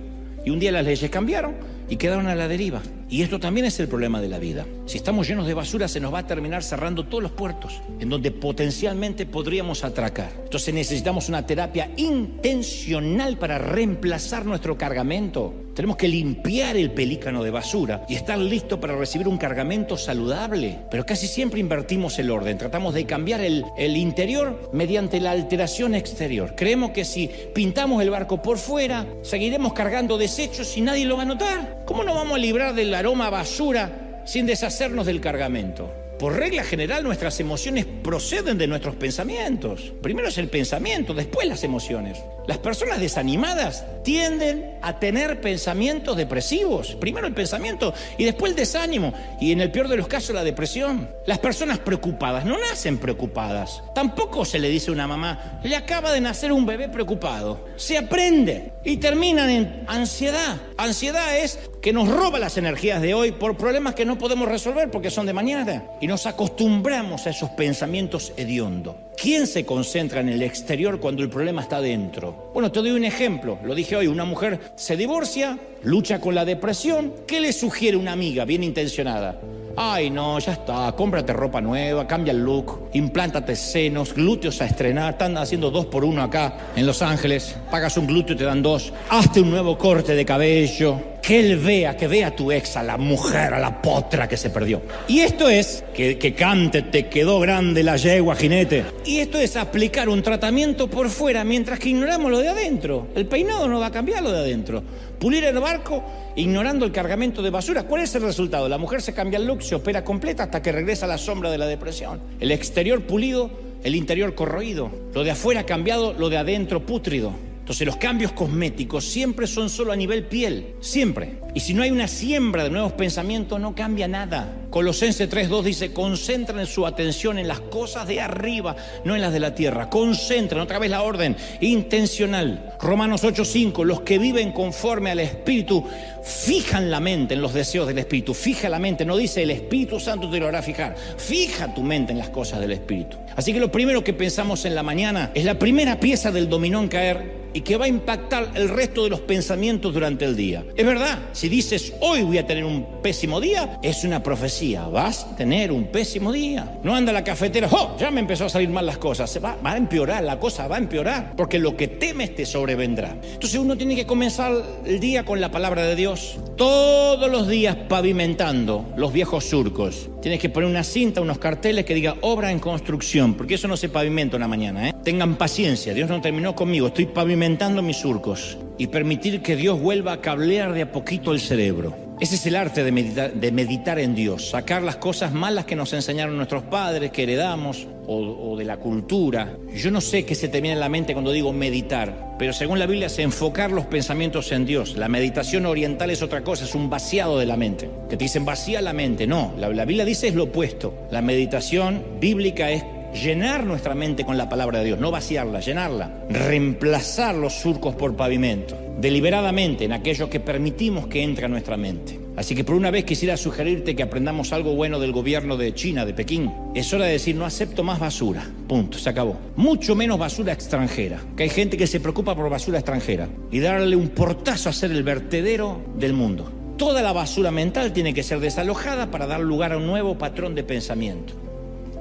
Y un día las leyes cambiaron y quedaron a la deriva. Y esto también es el problema de la vida. Si estamos llenos de basura, se nos va a terminar cerrando todos los puertos en donde potencialmente podríamos atracar. Entonces necesitamos una terapia intencional para reemplazar nuestro cargamento Tenemos que limpiar el pelícano de basura y estar listos para recibir un cargamento saludable. Pero casi siempre invertimos el orden. Tratamos de cambiar el interior mediante la alteración exterior. Creemos que si pintamos el barco por fuera, seguiremos cargando desechos y nadie lo va a notar. ¿Cómo nos vamos a librar del aroma a basura sin deshacernos del cargamento? Por regla general, nuestras emociones proceden de nuestros pensamientos. Primero es el pensamiento, después las emociones. Las personas desanimadas tienden a tener pensamientos depresivos. Primero el pensamiento y después el desánimo. Y en el peor de los casos, la depresión. Las personas preocupadas no nacen preocupadas. Tampoco se le dice a una mamá, le acaba de nacer un bebé preocupado. Se aprende y terminan en ansiedad. Ansiedad es que nos roba las energías de hoy por problemas que no podemos resolver porque son de mañana. Y nos acostumbramos a esos pensamientos hediondos. ¿Quién se concentra en el exterior cuando el problema está dentro? Bueno, te doy un ejemplo. Lo dije hoy, una mujer se divorcia, lucha con la depresión. ¿Qué le sugiere una amiga bien intencionada? Ay, no, ya está, cómprate ropa nueva, cambia el look, implántate senos, glúteos a estrenar. Están haciendo 2x1 acá en Los Ángeles. Pagas un glúteo y te dan 2. Hazte un nuevo corte de cabello. Que él vea, que vea a tu ex, a la mujer, a la potra que se perdió. Y esto es, que cante, te quedó grande la yegua, jinete. Y esto es aplicar un tratamiento por fuera mientras que ignoramos lo de adentro. El peinado no va a cambiar lo de adentro. Pulir el barco ignorando el cargamento de basura. ¿Cuál es el resultado? La mujer se cambia el look, se opera completa hasta que regresa a la sombra de la depresión. El exterior pulido, el interior corroído. Lo de afuera cambiado, lo de adentro pútrido. Entonces los cambios cosméticos siempre son solo a nivel piel, siempre. Y si no hay una siembra de nuevos pensamientos, no cambia nada. Colosenses 3:2 dice, concentren su atención en las cosas de arriba, no en las de la tierra. Concentren, otra vez la orden, intencional. Romanos 8:5, los que viven conforme al Espíritu, fijan la mente en los deseos del Espíritu. Fija la mente, no dice el Espíritu Santo te lo hará fijar. Fija tu mente en las cosas del Espíritu. Así que lo primero que pensamos en la mañana es la primera pieza del dominó en caer y que va a impactar el resto de los pensamientos durante el día. Es verdad, si dices hoy voy a tener un pésimo día, es una profecía, vas a tener un pésimo día. No anda a la cafetera, ¡oh! Ya me empezó a salir mal las cosas. Va a empeorar, la cosa va a empeorar, porque lo que temes te sobrevendrá. Entonces uno tiene que comenzar el día con la palabra de Dios. Todos los días pavimentando los viejos surcos. Tienes que poner una cinta, unos carteles que diga obra en construcción, porque eso no se pavimenta una mañana, ¿eh? Tengan paciencia, Dios no terminó conmigo, estoy pavimentando mis surcos. Y permitir que Dios vuelva a cablear de a poquito el cerebro. Ese es el arte de meditar en Dios, sacar las cosas malas que nos enseñaron nuestros padres, que heredamos, o de la cultura. Yo no sé qué se te viene en la mente cuando digo meditar, pero según la Biblia es enfocar los pensamientos en Dios. La meditación oriental es otra cosa, es un vaciado de la mente. Que te dicen vacía la mente, no, la Biblia dice es lo opuesto. La meditación bíblica es llenar nuestra mente con la palabra de Dios, no vaciarla, llenarla, reemplazar los surcos por pavimento, deliberadamente en aquello que permitimos que entre a nuestra mente. Así que por una vez quisiera sugerirte que aprendamos algo bueno del gobierno de China, de Pekín. Es hora de decir, no acepto más basura, punto, se acabó. Mucho menos basura extranjera, que hay gente que se preocupa por basura extranjera, y darle un portazo a ser el vertedero del mundo. Toda la basura mental tiene que ser desalojada para dar lugar a un nuevo patrón de pensamiento.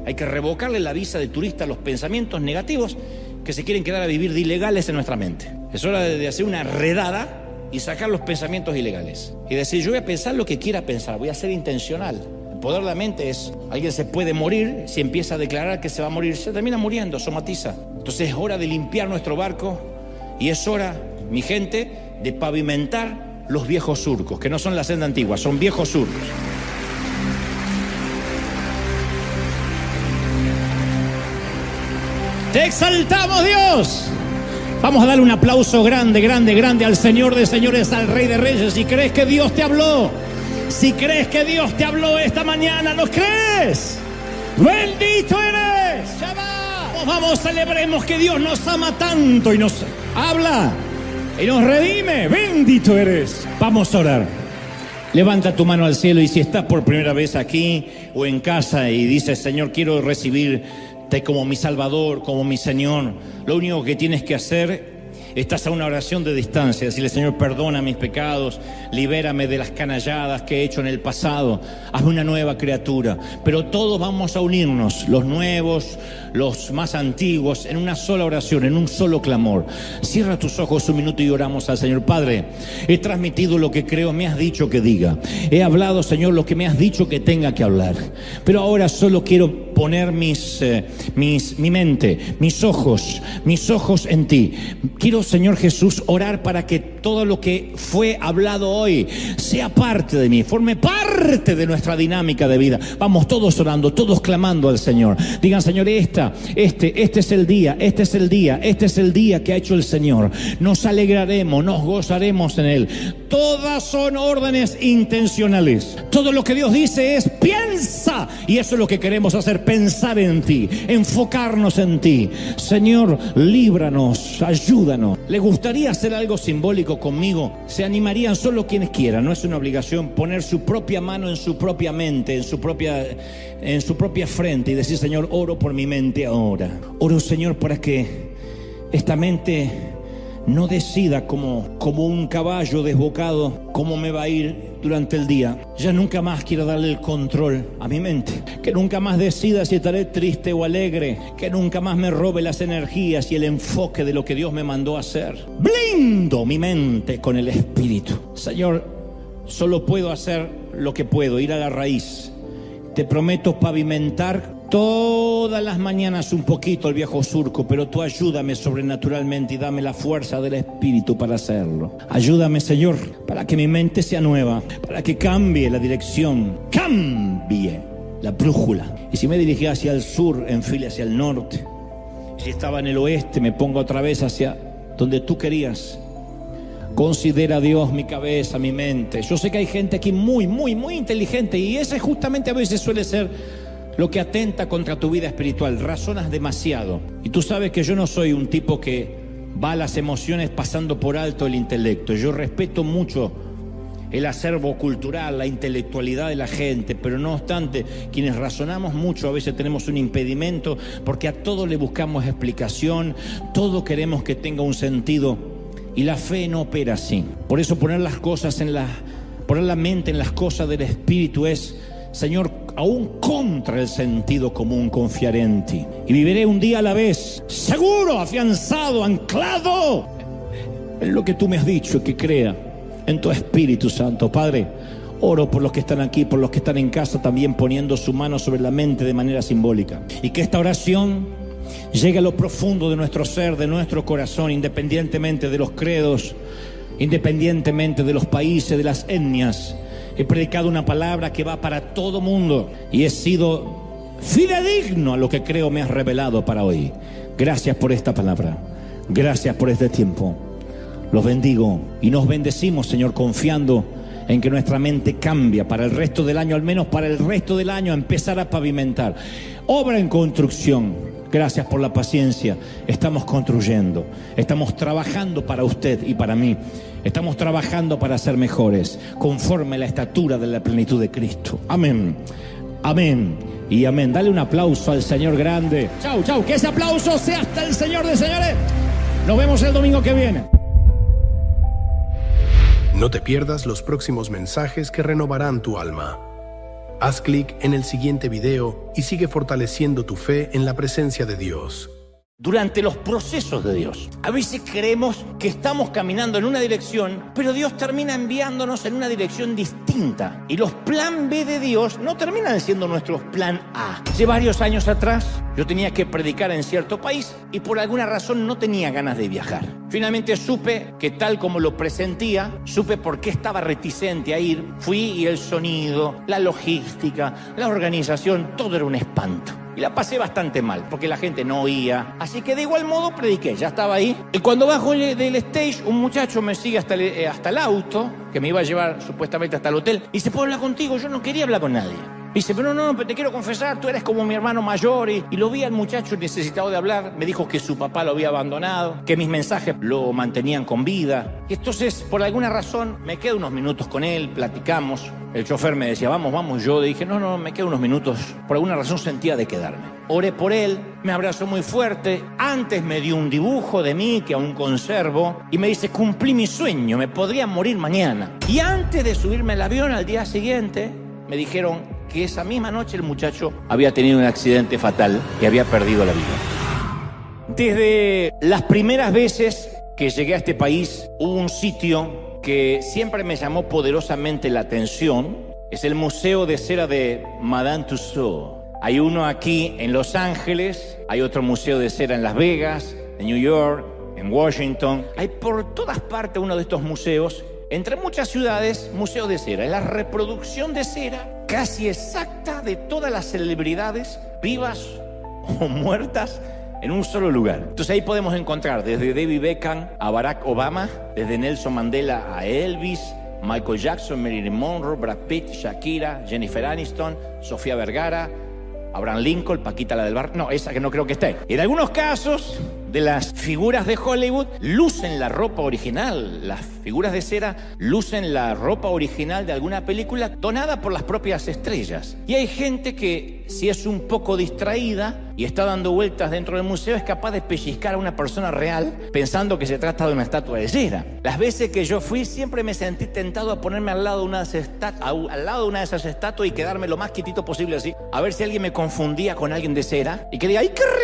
Hay que revocarle la visa de turista a los pensamientos negativos que se quieren quedar a vivir de ilegales en nuestra mente. Es hora de hacer una redada y sacar los pensamientos ilegales. Y decir, yo voy a pensar lo que quiera pensar, voy a ser intencional. El poder de la mente es, alguien se puede morir, si empieza a declarar que se va a morir, se termina muriendo, somatiza. Entonces es hora de limpiar nuestro barco y es hora, mi gente, de pavimentar los viejos surcos, que no son la senda antigua, son viejos surcos. ¡Te exaltamos, Dios! Vamos a darle un aplauso grande, grande, grande al Señor de señores, al Rey de Reyes. Si crees que Dios te habló, si crees que Dios te habló esta mañana, ¿lo crees? ¡Bendito eres! ¡Shabbat! Vamos, celebremos que Dios nos ama tanto y nos habla y nos redime. ¡Bendito eres! Vamos a orar. Levanta tu mano al cielo y si estás por primera vez aquí o en casa y dices, Señor, quiero recibirte como mi Salvador, como mi Señor, lo único que tienes que hacer Estás a una oración de distancia, decirle: Señor, perdona mis pecados, libérame de las canalladas que he hecho en el pasado, hazme una nueva criatura. Pero todos vamos a unirnos, los nuevos, los más antiguos, en una sola oración, en un solo clamor. Cierra tus ojos un minuto y oramos al Señor. Padre, he transmitido lo que creo me has dicho que diga. He hablado, Señor, lo que me has dicho que tenga que hablar. Pero ahora solo quiero poner mi mente, mis ojos en ti. Quiero, Señor Jesús, orar para que todo lo que fue hablado hoy sea parte de mí, forme parte de nuestra dinámica de vida. Vamos todos orando, todos clamando al Señor. Digan: Señor, este es el día, este es el día que ha hecho el Señor. Nos alegraremos, nos gozaremos en Él. Todas son órdenes intencionales. Todo lo que Dios dice es: piensa. Y eso es lo que queremos hacer, pensar en ti, enfocarnos en ti. Señor, líbranos, ayúdanos. ¿Le gustaría hacer algo simbólico conmigo? Se animarían solo quienes quieran, no es una obligación, poner su propia mano en su propia mente, en su propia frente y decir: Señor, oro por mi mente ahora. Oro, Señor, para que esta mente no decida como un caballo desbocado cómo me va a ir durante el día. Ya nunca más quiero darle el control a mi mente. Que nunca más decida si estaré triste o alegre. Que nunca más me robe las energías y el enfoque de lo que Dios me mandó a hacer. Blindo mi mente con el Espíritu. Señor, solo puedo hacer lo que puedo, ir a la raíz. Te prometo pavimentar todas las mañanas un poquito el viejo surco, pero tú ayúdame sobrenaturalmente y dame la fuerza del Espíritu para hacerlo. Ayúdame, Señor, para que mi mente sea nueva, para que cambie la dirección, cambie la brújula. Y si me dirigía hacia el sur, enfile hacia el norte. Si estaba en el oeste, me pongo otra vez hacia donde tú querías. Considera, Dios, mi cabeza, mi mente. Yo sé que hay gente aquí muy inteligente, y ese justamente a veces suele ser lo que atenta contra tu vida espiritual. Razonas demasiado. Y tú sabes que yo no soy un tipo que va a las emociones pasando por alto el intelecto. Yo respeto mucho el acervo cultural, la intelectualidad de la gente, pero no obstante, quienes razonamos mucho a veces tenemos un impedimento, porque a todo le buscamos explicación, todo queremos que tenga un sentido, y la fe no opera así. Por eso poner la mente en las cosas del Espíritu es: Señor, aún contra el sentido común confiaré en ti. Y viviré un día a la vez, seguro, afianzado, anclado en lo que tú me has dicho, y que crea en tu Espíritu Santo. Padre, oro por los que están aquí, por los que están en casa también, poniendo su mano sobre la mente de manera simbólica. Y que esta oración llegue a lo profundo de nuestro ser, de nuestro corazón, independientemente de los credos, independientemente de los países, de las etnias. He predicado una palabra que va para todo mundo y he sido fidedigno a lo que creo me has revelado para hoy. Gracias por esta palabra. Gracias por este tiempo. Los bendigo y nos bendecimos, Señor, confiando en que nuestra mente cambia para el resto del año, al menos para el resto del año, empezar a pavimentar. Obra en construcción. Gracias por la paciencia. Estamos construyendo, estamos trabajando para usted y para mí. Estamos trabajando para ser mejores, conforme a la estatura de la plenitud de Cristo. Amén, amén y amén. Dale un aplauso al Señor grande. Chau, que ese aplauso sea hasta el Señor de señores. Nos vemos el domingo que viene. No te pierdas los próximos mensajes que renovarán tu alma. Haz clic en el siguiente video y sigue fortaleciendo tu fe en la presencia de Dios. Durante los procesos de Dios, a veces creemos que estamos caminando en una dirección, pero Dios termina enviándonos en una dirección distinta. Y los plan B de Dios no terminan siendo nuestros plan A. Hace varios años atrás, yo tenía que predicar en cierto país y por alguna razón no tenía ganas de viajar. Finalmente supe que tal como lo presentía, supe por qué estaba reticente a ir. Fui y el sonido, la logística, la organización, todo era un espanto. Y la pasé bastante mal, porque la gente no oía. Así que de igual modo prediqué, ya estaba ahí. Y cuando bajo del stage, un muchacho me sigue hasta el auto, que me iba a llevar supuestamente hasta el hotel. Y dice: ¿puedo hablar contigo? Yo no quería hablar con nadie. Dice, pero no, pero te quiero confesar, tú eres como mi hermano mayor. Y lo vi al muchacho necesitado de hablar. Me dijo que su papá lo había abandonado, que mis mensajes lo mantenían con vida. Y entonces, por alguna razón, me quedo unos minutos con él, platicamos. El chofer me decía, vamos. Yo dije, no, me quedo unos minutos. Por alguna razón sentía de quedarme. Oré por él, me abrazó muy fuerte. Antes me dio un dibujo de mí que aún conservo. Y me dice, cumplí mi sueño, me podría morir mañana. Y antes de subirme al avión al día siguiente, me dijeron que esa misma noche el muchacho había tenido un accidente fatal y había perdido la vida. Desde las primeras veces que llegué a este país, hubo un sitio que siempre me llamó poderosamente la atención. Es el Museo de Cera de Madame Tussauds. Hay uno aquí en Los Ángeles, hay otro museo de cera en Las Vegas, en New York, en Washington. Hay por todas partes uno de estos museos. Entre muchas ciudades, museos de cera. Es la reproducción de cera casi exacta de todas las celebridades, vivas o muertas, en un solo lugar. Entonces ahí podemos encontrar desde David Beckham a Barack Obama, desde Nelson Mandela a Elvis, Michael Jackson, Marilyn Monroe, Brad Pitt, Shakira, Jennifer Aniston, Sofía Vergara, Abraham Lincoln, Paquita la del Bar. No, esa que no creo que esté. En algunos casos de las figuras de Hollywood lucen la ropa original. Las figuras de cera lucen la ropa original de alguna película donada por las propias estrellas. Y hay gente que, si es un poco distraída y está dando vueltas dentro del museo, es capaz de pellizcar a una persona real pensando que se trata de una estatua de cera. Las veces que yo fui, siempre me sentí tentado a ponerme al lado de una de esas estatuas y quedarme lo más quietito posible así, a ver si alguien me confundía con alguien de cera y que diga, ¡ay, qué real!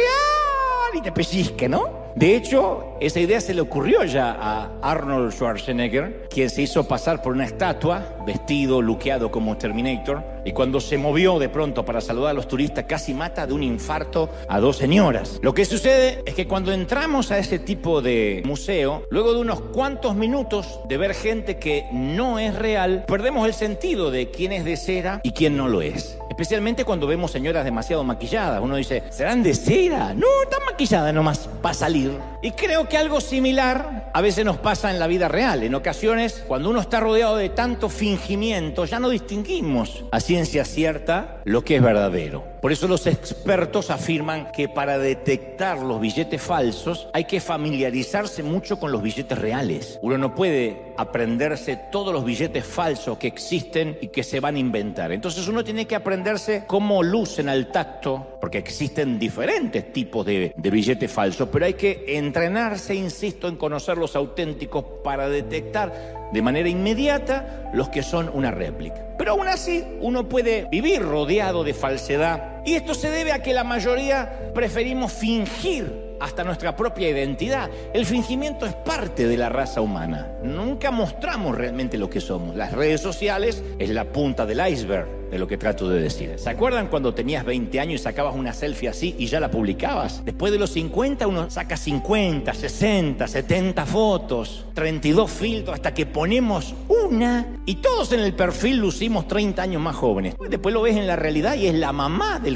Y te pellizque, ¿no? De hecho, esa idea se le ocurrió ya a Arnold Schwarzenegger, quien se hizo pasar por una estatua, vestido, luqueado como Terminator, y cuando se movió de pronto para saludar a los turistas, casi mata de un infarto a dos señoras. Lo que sucede es que cuando entramos a ese tipo de museo, luego de unos cuantos minutos de ver gente que no es real, perdemos el sentido de quién es de cera y quién no lo es. Especialmente cuando vemos señoras demasiado maquilladas. Uno dice, ¿serán de cera? No, están maquilladas nomás para salir. Y creo que algo similar a veces nos pasa en la vida real. En ocasiones, cuando uno está rodeado de tanto fingimiento, ya no distinguimos a ciencia cierta lo que es verdadero. Por eso los expertos afirman que para detectar los billetes falsos hay que familiarizarse mucho con los billetes reales. Uno no puede aprenderse todos los billetes falsos que existen y que se van a inventar. Entonces uno tiene que aprenderse cómo lucen al tacto, porque existen diferentes tipos de billetes falsos, pero hay que entrenarse, insisto, en conocer los auténticos para detectar de manera inmediata los que son una réplica. Pero aún así, uno puede vivir rodeado de falsedad. Y esto se debe a que la mayoría preferimos fingir hasta nuestra propia identidad. El fingimiento es parte de la raza humana. Nunca mostramos realmente lo que somos. Las redes sociales es la punta del iceberg de lo que trato de decir. ¿Se acuerdan cuando tenías 20 años y sacabas una selfie así y ya la publicabas? Después de los 50 uno saca 50, 60, 70 fotos, 32 filtros, hasta que ponemos una y todos en el perfil lucimos 30 años más jóvenes. Después lo ves en la realidad y es la mamá de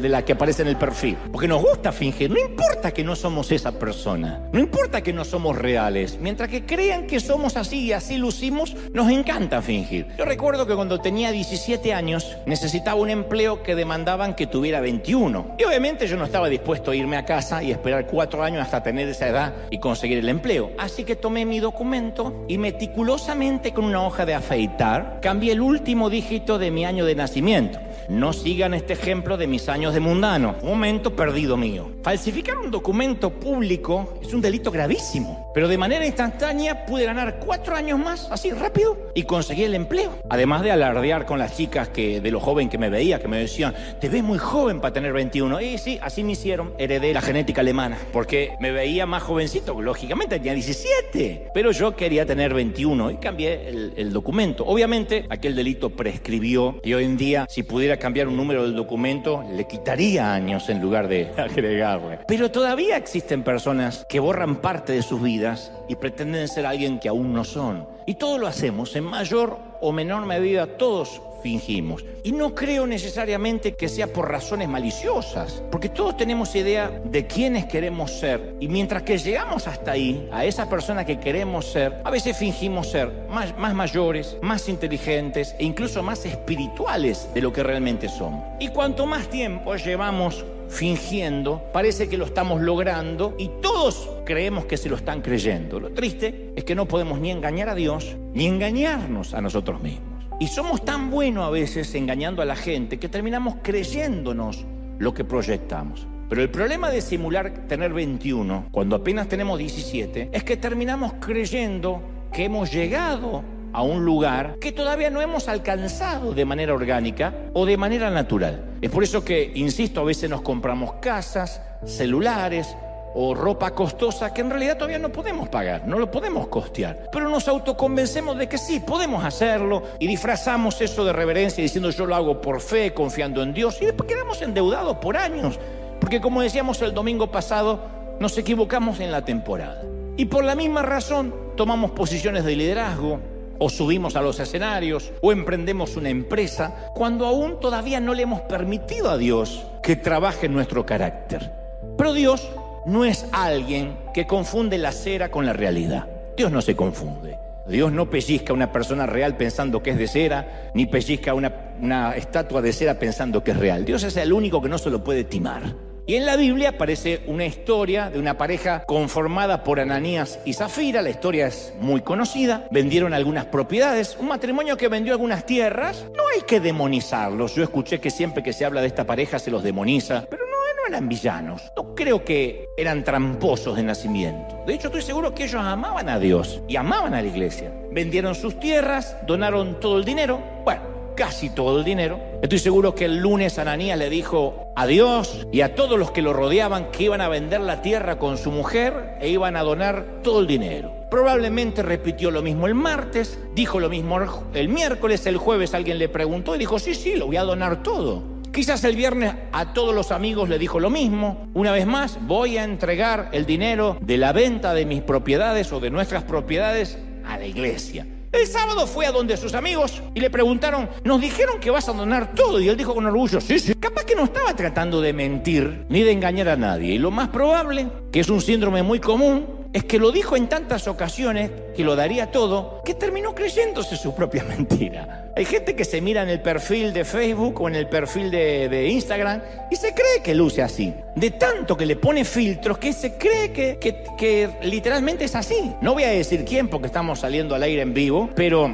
la que aparece en el perfil. Porque nos gusta fingir. No importa que no somos esa persona. No importa que no somos reales. Mientras que crean que somos así y así lucimos, nos encanta fingir. Yo recuerdo que cuando tenía 17 años necesitaba un empleo que demandaban que tuviera 21. Y obviamente yo no estaba dispuesto a irme a casa y esperar 4 años hasta tener esa edad y conseguir el empleo. Así que tomé mi documento y meticulosamente con una hoja de afeitar cambié el último dígito de mi año de nacimiento. No sigan este ejemplo de mis años de mundano. Un momento perdido mío. Falsificar un documento público es un delito gravísimo. Pero de manera instantánea pude ganar 4 años más, así rápido, y conseguí el empleo. Además de alardear con las chicas de lo joven que me veía, que me decían, te ves muy joven para tener 21. Y sí, así me hicieron. Heredé la genética alemana, porque me veía más jovencito. Lógicamente tenía 17, pero yo quería tener 21 y cambié el documento. Obviamente aquel delito prescribió y hoy en día, si pudiera cambiar un número del documento, le quitaría años en lugar de agregarle. Pero todavía existen personas que borran parte de sus vidas y pretenden ser alguien que aún no son. Y todo lo hacemos en mayor o menor medida, todos fingimos. Y no creo necesariamente que sea por razones maliciosas, porque todos tenemos idea de quiénes queremos ser. Y mientras que llegamos hasta ahí, a esa persona que queremos ser, a veces fingimos ser más mayores, más inteligentes e incluso más espirituales de lo que realmente somos. Y cuanto más tiempo llevamos fingiendo, parece que lo estamos logrando y todos creemos que se lo están creyendo. Lo triste es que no podemos ni engañar a Dios ni engañarnos a nosotros mismos. Y somos tan buenos a veces engañando a la gente que terminamos creyéndonos lo que proyectamos. Pero el problema de simular tener 21 cuando apenas tenemos 17 es que terminamos creyendo que hemos llegado a un lugar que todavía no hemos alcanzado de manera orgánica o de manera natural. Es por eso que, insisto, a veces nos compramos casas, celulares o ropa costosa que en realidad todavía no podemos pagar, no lo podemos costear. Pero nos autoconvencemos de que sí, podemos hacerlo y disfrazamos eso de reverencia diciendo yo lo hago por fe, confiando en Dios, y después quedamos endeudados por años. Porque como decíamos el domingo pasado, nos equivocamos en la temporada. Y por la misma razón tomamos posiciones de liderazgo, o subimos a los escenarios, o emprendemos una empresa, cuando aún todavía no le hemos permitido a Dios que trabaje en nuestro carácter. Pero Dios no es alguien que confunde la cera con la realidad. Dios no se confunde. Dios no pellizca a una persona real pensando que es de cera, ni pellizca a una estatua de cera pensando que es real. Dios es el único que no se lo puede timar. Y en la Biblia aparece una historia de una pareja conformada por Ananías y Zafira. La historia es muy conocida. Vendieron algunas propiedades, un matrimonio que vendió algunas tierras. No hay que demonizarlos. Yo escuché que siempre que se habla de esta pareja se los demoniza, pero no eran villanos. No creo que eran tramposos de nacimiento. De hecho, estoy seguro que ellos amaban a Dios y amaban a la iglesia. Vendieron sus tierras, donaron todo el dinero. Bueno, casi todo el dinero. Estoy seguro que el lunes Ananías le dijo a Dios y a todos los que lo rodeaban que iban a vender la tierra con su mujer e iban a donar todo el dinero. Probablemente repitió lo mismo el martes, dijo lo mismo el miércoles, el jueves alguien le preguntó y dijo sí, lo voy a donar todo. Quizás el viernes a todos los amigos le dijo lo mismo. Una vez más, voy a entregar el dinero de la venta de mis propiedades o de nuestras propiedades a la iglesia. El sábado fue a donde sus amigos y le preguntaron, nos dijeron que vas a donar todo. Y él dijo con orgullo, sí. Capaz que no estaba tratando de mentir ni de engañar a nadie. Y lo más probable, que es un síndrome muy común, es que lo dijo en tantas ocasiones que lo daría todo, que terminó creyéndose su propia mentira. Hay gente que se mira en el perfil de Facebook o en el perfil de Instagram y se cree que luce así. De tanto que le pone filtros que se cree que literalmente es así. No voy a decir quién porque estamos saliendo al aire en vivo, pero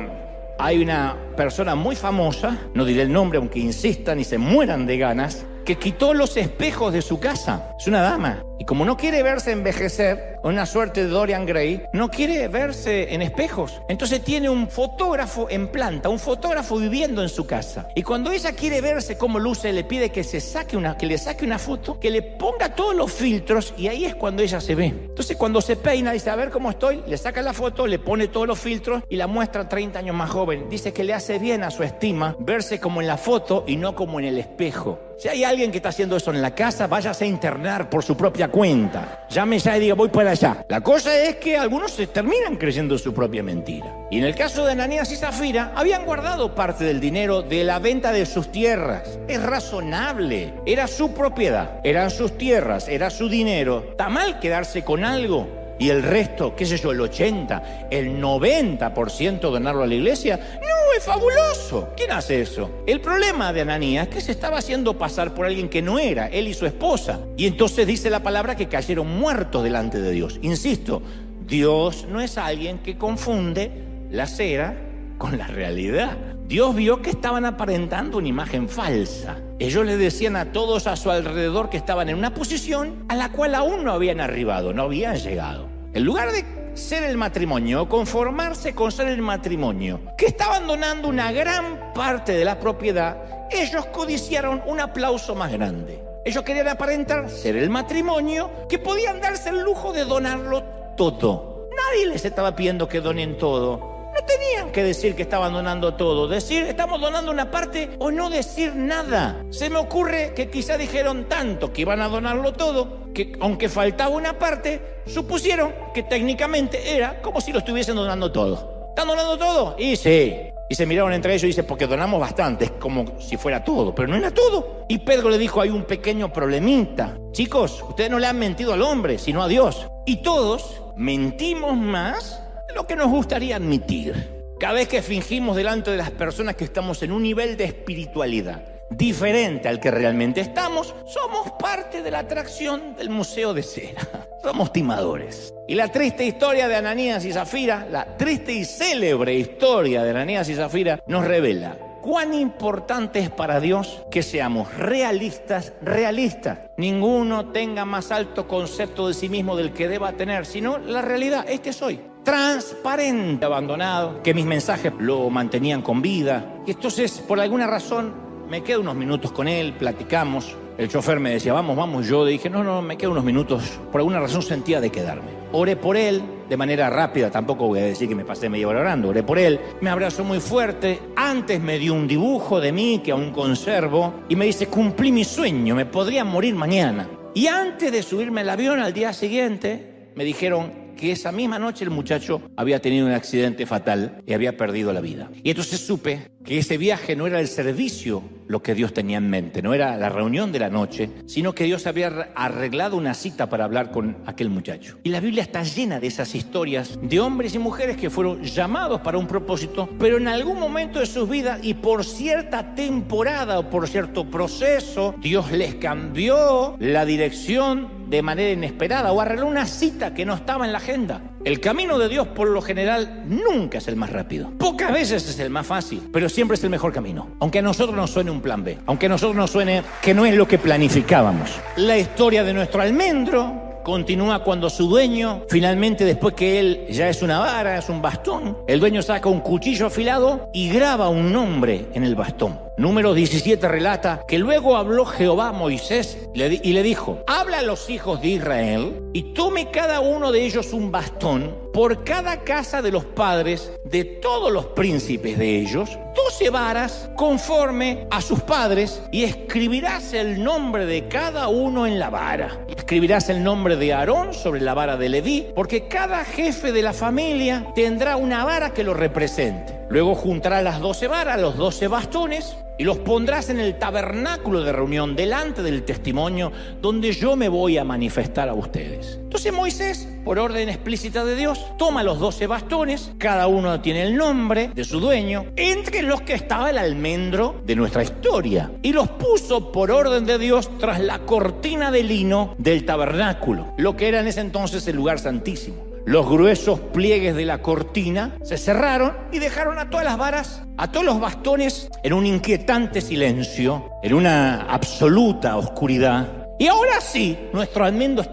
hay una persona muy famosa, no diré el nombre aunque insistan y se mueran de ganas, que quitó los espejos de su casa. Es una dama. Y como no quiere verse envejecer, una suerte de Dorian Gray, no quiere verse en espejos. Entonces tiene un fotógrafo en planta, un fotógrafo viviendo en su casa. Y cuando ella quiere verse cómo luce, le pide que le saque una foto, que le ponga todos los filtros y ahí es cuando ella se ve. Entonces cuando se peina, dice, a ver cómo estoy, le saca la foto, le pone todos los filtros y la muestra 30 años más joven. Dice que le hace bien a su estima verse como en la foto y no como en el espejo. Si hay alguien que está haciendo eso en la casa, váyase a internar por su propia cuenta. Llame ya y diga, voy para allá. La cosa es que algunos se terminan creyendo su propia mentira. Y en el caso de Ananías y Zafira, habían guardado parte del dinero de la venta de sus tierras. Es razonable. Era su propiedad, eran sus tierras, era su dinero. ¿Está mal quedarse con algo? Y el resto, qué sé yo, el 80, el 90% donarlo a la iglesia. No, es fabuloso. ¿Quién hace eso? El problema de Ananías es que se estaba haciendo pasar por alguien que no era, él y su esposa. Y entonces dice la palabra que cayeron muertos delante de Dios. Insisto, Dios no es alguien que confunde la cera con la realidad. Dios vio que estaban aparentando una imagen falsa. Ellos le decían a todos a su alrededor que estaban en una posición a la cual aún no habían arribado, no habían llegado. En lugar de ser el matrimonio, conformarse con ser el matrimonio, que estaban donando una gran parte de la propiedad, ellos codiciaron un aplauso más grande. Ellos querían aparentar ser el matrimonio que podían darse el lujo de donarlo todo. Nadie les estaba pidiendo que donen todo. No tenían que decir que estaban donando todo, decir estamos donando una parte o no decir nada. Se me ocurre que quizá dijeron tanto que iban a donarlo todo, que aunque faltaba una parte, supusieron que técnicamente era como si lo estuviesen donando todo. ¿Están donando todo? Y sí. Y se miraron entre ellos y dice, porque donamos bastante, es como si fuera todo, pero no era todo. Y Pedro le dijo, hay un pequeño problemita. Chicos, ustedes no le han mentido al hombre, sino a Dios. Y todos mentimos más de lo que nos gustaría admitir. Cada vez que fingimos delante de las personas que estamos en un nivel de espiritualidad diferente al que realmente estamos, somos parte de la atracción del museo de cera. Somos timadores. Y la triste historia de Ananías y Zafira, la triste y célebre historia de Ananías y Zafira, nos revela cuán importante es para Dios que seamos realistas. Ninguno tenga más alto concepto de sí mismo del que deba tener, sino la realidad. Este soy. Transparente, abandonado, que mis mensajes lo mantenían con vida. Y entonces, por alguna razón, me quedo unos minutos con él, platicamos. El chofer me decía, vamos. Yo dije, no, me quedo unos minutos. Por alguna razón sentía de quedarme. Oré por él de manera rápida, tampoco voy a decir que me pasé media hora orando. Oré por él, me abrazó muy fuerte. Antes me dio un dibujo de mí que aún conservo y me dice, cumplí mi sueño, me podría morir mañana. Y antes de subirme al avión al día siguiente, me dijeron que esa misma noche el muchacho había tenido un accidente fatal y había perdido la vida. Y entonces supe que ese viaje no era el servicio lo que Dios tenía en mente, no era la reunión de la noche, sino que Dios había arreglado una cita para hablar con aquel muchacho. Y la Biblia está llena de esas historias de hombres y mujeres que fueron llamados para un propósito, pero en algún momento de sus vidas y por cierta temporada o por cierto proceso, Dios les cambió la dirección de manera inesperada o arregló una cita que no estaba en la agenda. El camino de Dios por lo general nunca es el más rápido. Pocas veces es el más fácil, pero siempre es el mejor camino. Aunque a nosotros nos suene un plan B, aunque a nosotros nos suene que no es lo que planificábamos. La historia de nuestro almendro continúa cuando su dueño, finalmente después que él ya es una vara, es un bastón, el dueño saca un cuchillo afilado y graba un nombre en el bastón. Número 17 relata que luego habló Jehová a Moisés y le dijo, habla a los hijos de Israel y tome cada uno de ellos un bastón por cada casa de los padres de todos los príncipes de ellos, 12 varas conforme a sus padres, y escribirás el nombre de cada uno en la vara. Escribirás el nombre de Aarón sobre la vara de Leví, porque cada jefe de la familia tendrá una vara que lo represente. Luego juntarás las 12 varas, los 12 bastones, y los pondrás en el tabernáculo de reunión delante del testimonio donde yo me voy a manifestar a ustedes. Entonces Moisés, por orden explícita de Dios, toma los 12 bastones, cada uno tiene el nombre de su dueño, entre los que estaba el almendro de nuestra historia, y los puso por orden de Dios tras la cortina de lino del tabernáculo, lo que era en ese entonces el lugar santísimo. Los gruesos pliegues de la cortina se cerraron y dejaron a todas las varas, a todos los bastones en un inquietante silencio, en una absoluta oscuridad. Y ahora sí, nuestro almendro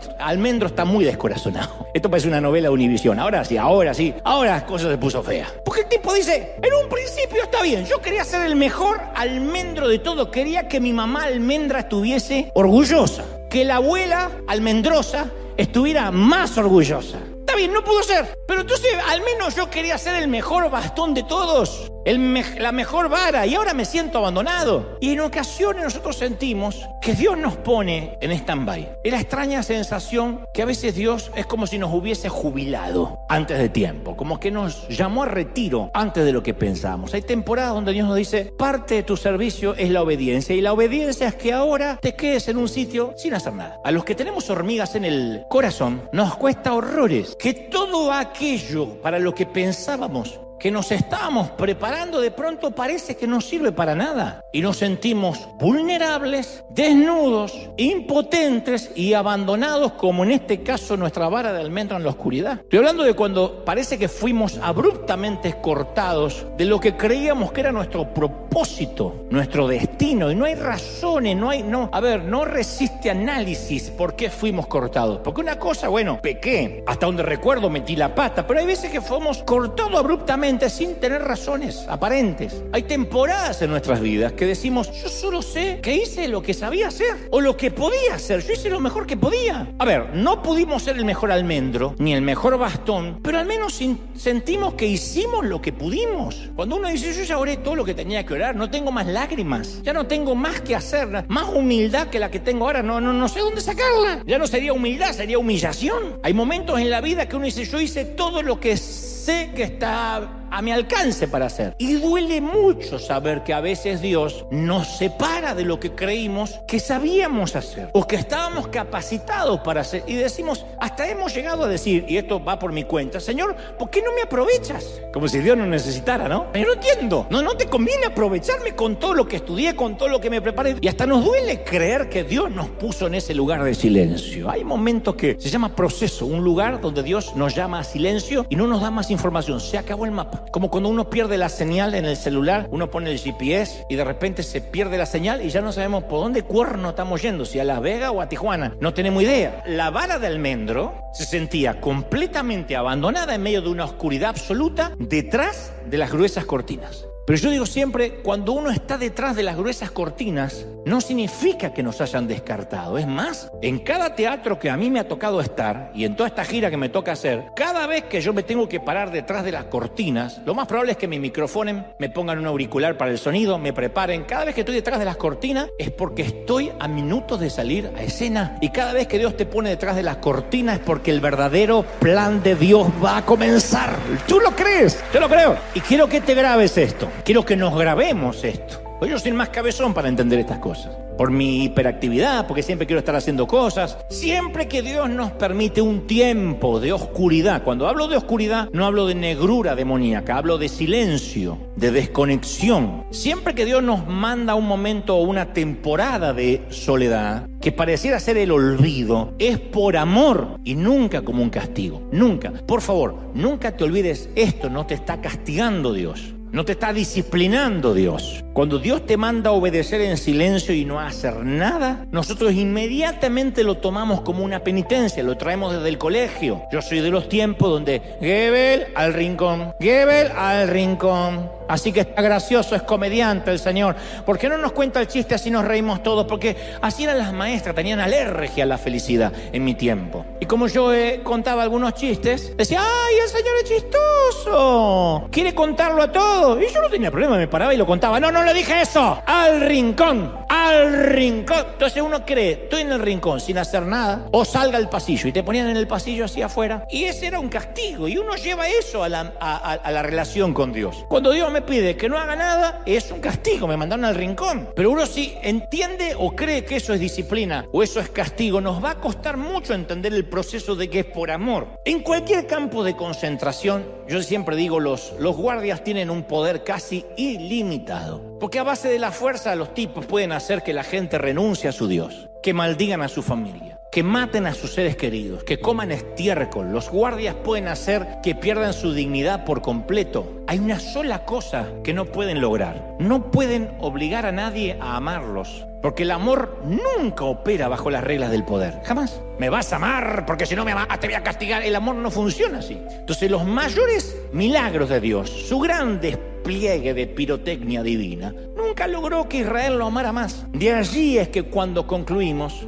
está muy descorazonado. Esto parece una novela de Univisión. Ahora las cosas se puso fea. Porque el tipo dice, en un principio está bien, yo quería ser el mejor almendro de todo. Quería que mi mamá almendra estuviese orgullosa, que la abuela almendrosa estuviera más orgullosa. Está bien, no pudo ser, pero entonces al menos yo quería ser el mejor bastón de todos, la mejor vara, y ahora me siento abandonado. Y en ocasiones nosotros sentimos que Dios nos pone en stand-by. Es la extraña sensación que a veces Dios es como si nos hubiese jubilado antes de tiempo, como que nos llamó a retiro antes de lo que pensábamos. Hay temporadas donde Dios nos dice, parte de tu servicio es la obediencia, y la obediencia es que ahora te quedes en un sitio sin hacer nada. A los que tenemos hormigas en el corazón nos cuesta horrores que todo aquello para lo que pensábamos que nos estábamos preparando de pronto parece que no sirve para nada y nos sentimos vulnerables, desnudos, impotentes y abandonados, como en este caso nuestra vara de almendro en la oscuridad. Estoy hablando de cuando parece que fuimos abruptamente cortados de lo que creíamos que era nuestro propósito, nuestro destino, y no hay razones, no resiste análisis por qué fuimos cortados. Porque una cosa, pequé, hasta donde recuerdo metí la pata, pero hay veces que fuimos cortados abruptamente sin tener razones aparentes. Hay temporadas en nuestras vidas que decimos, yo solo sé que hice lo que sabía hacer o lo que podía hacer, yo hice lo mejor que podía. A ver, no pudimos ser el mejor almendro ni el mejor bastón, pero al menos sentimos que hicimos lo que pudimos. Cuando uno dice, yo ya oré todo lo que tenía que orar, no tengo más lágrimas, ya no tengo más que hacer, más humildad que la que tengo ahora, no sé dónde sacarla. Ya no sería humildad, sería humillación. Hay momentos en la vida que uno dice, yo hice todo lo que sé que está a mi alcance para hacer. Y duele mucho saber que a veces Dios nos separa de lo que creímos que sabíamos hacer o que estábamos capacitados para hacer. Y decimos, hasta hemos llegado a decir, y esto va por mi cuenta, Señor, ¿por qué no me aprovechas? Como si Dios no necesitara, ¿no? Yo no entiendo. No te conviene aprovecharme con todo lo que estudié, con todo lo que me preparé. Y hasta nos duele creer que Dios nos puso en ese lugar de silencio. Hay momentos que se llama proceso, un lugar donde Dios nos llama a silencio y no nos da más información. Se acabó el mapa. Como cuando uno pierde la señal en el celular, uno pone el GPS y de repente se pierde la señal y ya no sabemos por dónde cuerno estamos yendo, si a Las Vegas o a Tijuana. No tenemos idea. La vara de almendro se sentía completamente abandonada en medio de una oscuridad absoluta detrás de las gruesas cortinas. Pero yo digo siempre, cuando uno está detrás de las gruesas cortinas, no significa que nos hayan descartado. Es más, en cada teatro que a mí me ha tocado estar, y en toda esta gira que me toca hacer, cada vez que yo me tengo que parar detrás de las cortinas, lo más probable es que me microfonen, me pongan un auricular para el sonido, me preparen. Cada vez que estoy detrás de las cortinas es porque estoy a minutos de salir a escena. Y cada vez que Dios te pone detrás de las cortinas es porque el verdadero plan de Dios va a comenzar. ¿Tú lo crees? Yo lo creo. Y quiero que te grabes esto. Quiero que nos grabemos esto. Hoy yo soy más cabezón para entender estas cosas. Por mi hiperactividad, porque siempre quiero estar haciendo cosas. Siempre que Dios nos permite un tiempo de oscuridad. Cuando hablo de oscuridad, no hablo de negrura demoníaca. Hablo de silencio, de desconexión. Siempre que Dios nos manda un momento o una temporada de soledad, que pareciera ser el olvido, es por amor y nunca como un castigo. Nunca. Por favor, nunca te olvides esto. No te está castigando Dios. No te está disciplinando Dios. Cuando Dios te manda a obedecer en silencio y no a hacer nada, nosotros inmediatamente lo tomamos como una penitencia, lo traemos desde el colegio. Yo soy de los tiempos donde Goebbels al rincón, Goebbels al rincón. Así que está gracioso, es comediante el Señor. ¿Por qué no nos cuenta el chiste así nos reímos todos? Porque así eran las maestras, tenían alergia a la felicidad en mi tiempo. Y como yo contaba algunos chistes, decía, ¡ay, el Señor es chistoso! Quiere contarlo a todos. Y yo no tenía problema, me paraba y lo contaba. No le dije eso. Al rincón, al rincón. Entonces uno cree, estoy en el rincón sin hacer nada, o salga al pasillo. Y te ponían en el pasillo así afuera. Y ese era un castigo. Y uno lleva eso a la relación con Dios. Cuando Dios me pide que no haga nada, es un castigo, me mandaron al rincón. Pero uno si entiende o cree que eso es disciplina o eso es castigo, nos va a costar mucho entender el proceso de que es por amor. En cualquier campo de concentración, yo siempre digo, los guardias tienen un poder casi ilimitado. Porque a base de la fuerza los tipos pueden hacer que la gente renuncie a su Dios, que maldigan a su familia, que maten a sus seres queridos, que coman estiércol. Los guardias pueden hacer que pierdan su dignidad por completo. Hay una sola cosa que no pueden lograr. No pueden obligar a nadie a amarlos. Porque el amor nunca opera bajo las reglas del poder. Jamás. Me vas a amar porque si no me amas te voy a castigar. El amor no funciona así. Entonces los mayores milagros de Dios, su gran despliegue de pirotecnia divina, nunca logró que Israel lo amara más. De allí es que cuando concluimos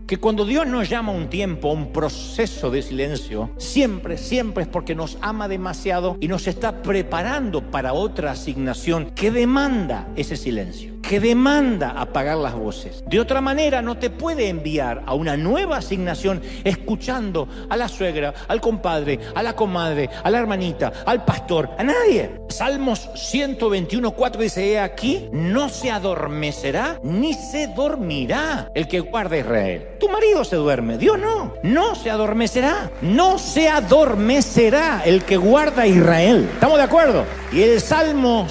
que cuando Dios nos llama a un tiempo, a un proceso de silencio, siempre es porque nos ama demasiado y nos está preparando para otra asignación que demanda ese silencio, que demanda apagar las voces. De otra manera no te puede enviar a una nueva asignación escuchando a la suegra, al compadre, a la comadre, a la hermanita, al pastor, a nadie. Salmos 121:4 dice, he aquí, no se adormecerá ni se dormirá el que guarda a Israel. Tu marido se duerme, Dios no se adormecerá, no se adormecerá el que guarda a Israel. ¿Estamos de acuerdo? Y el Salmo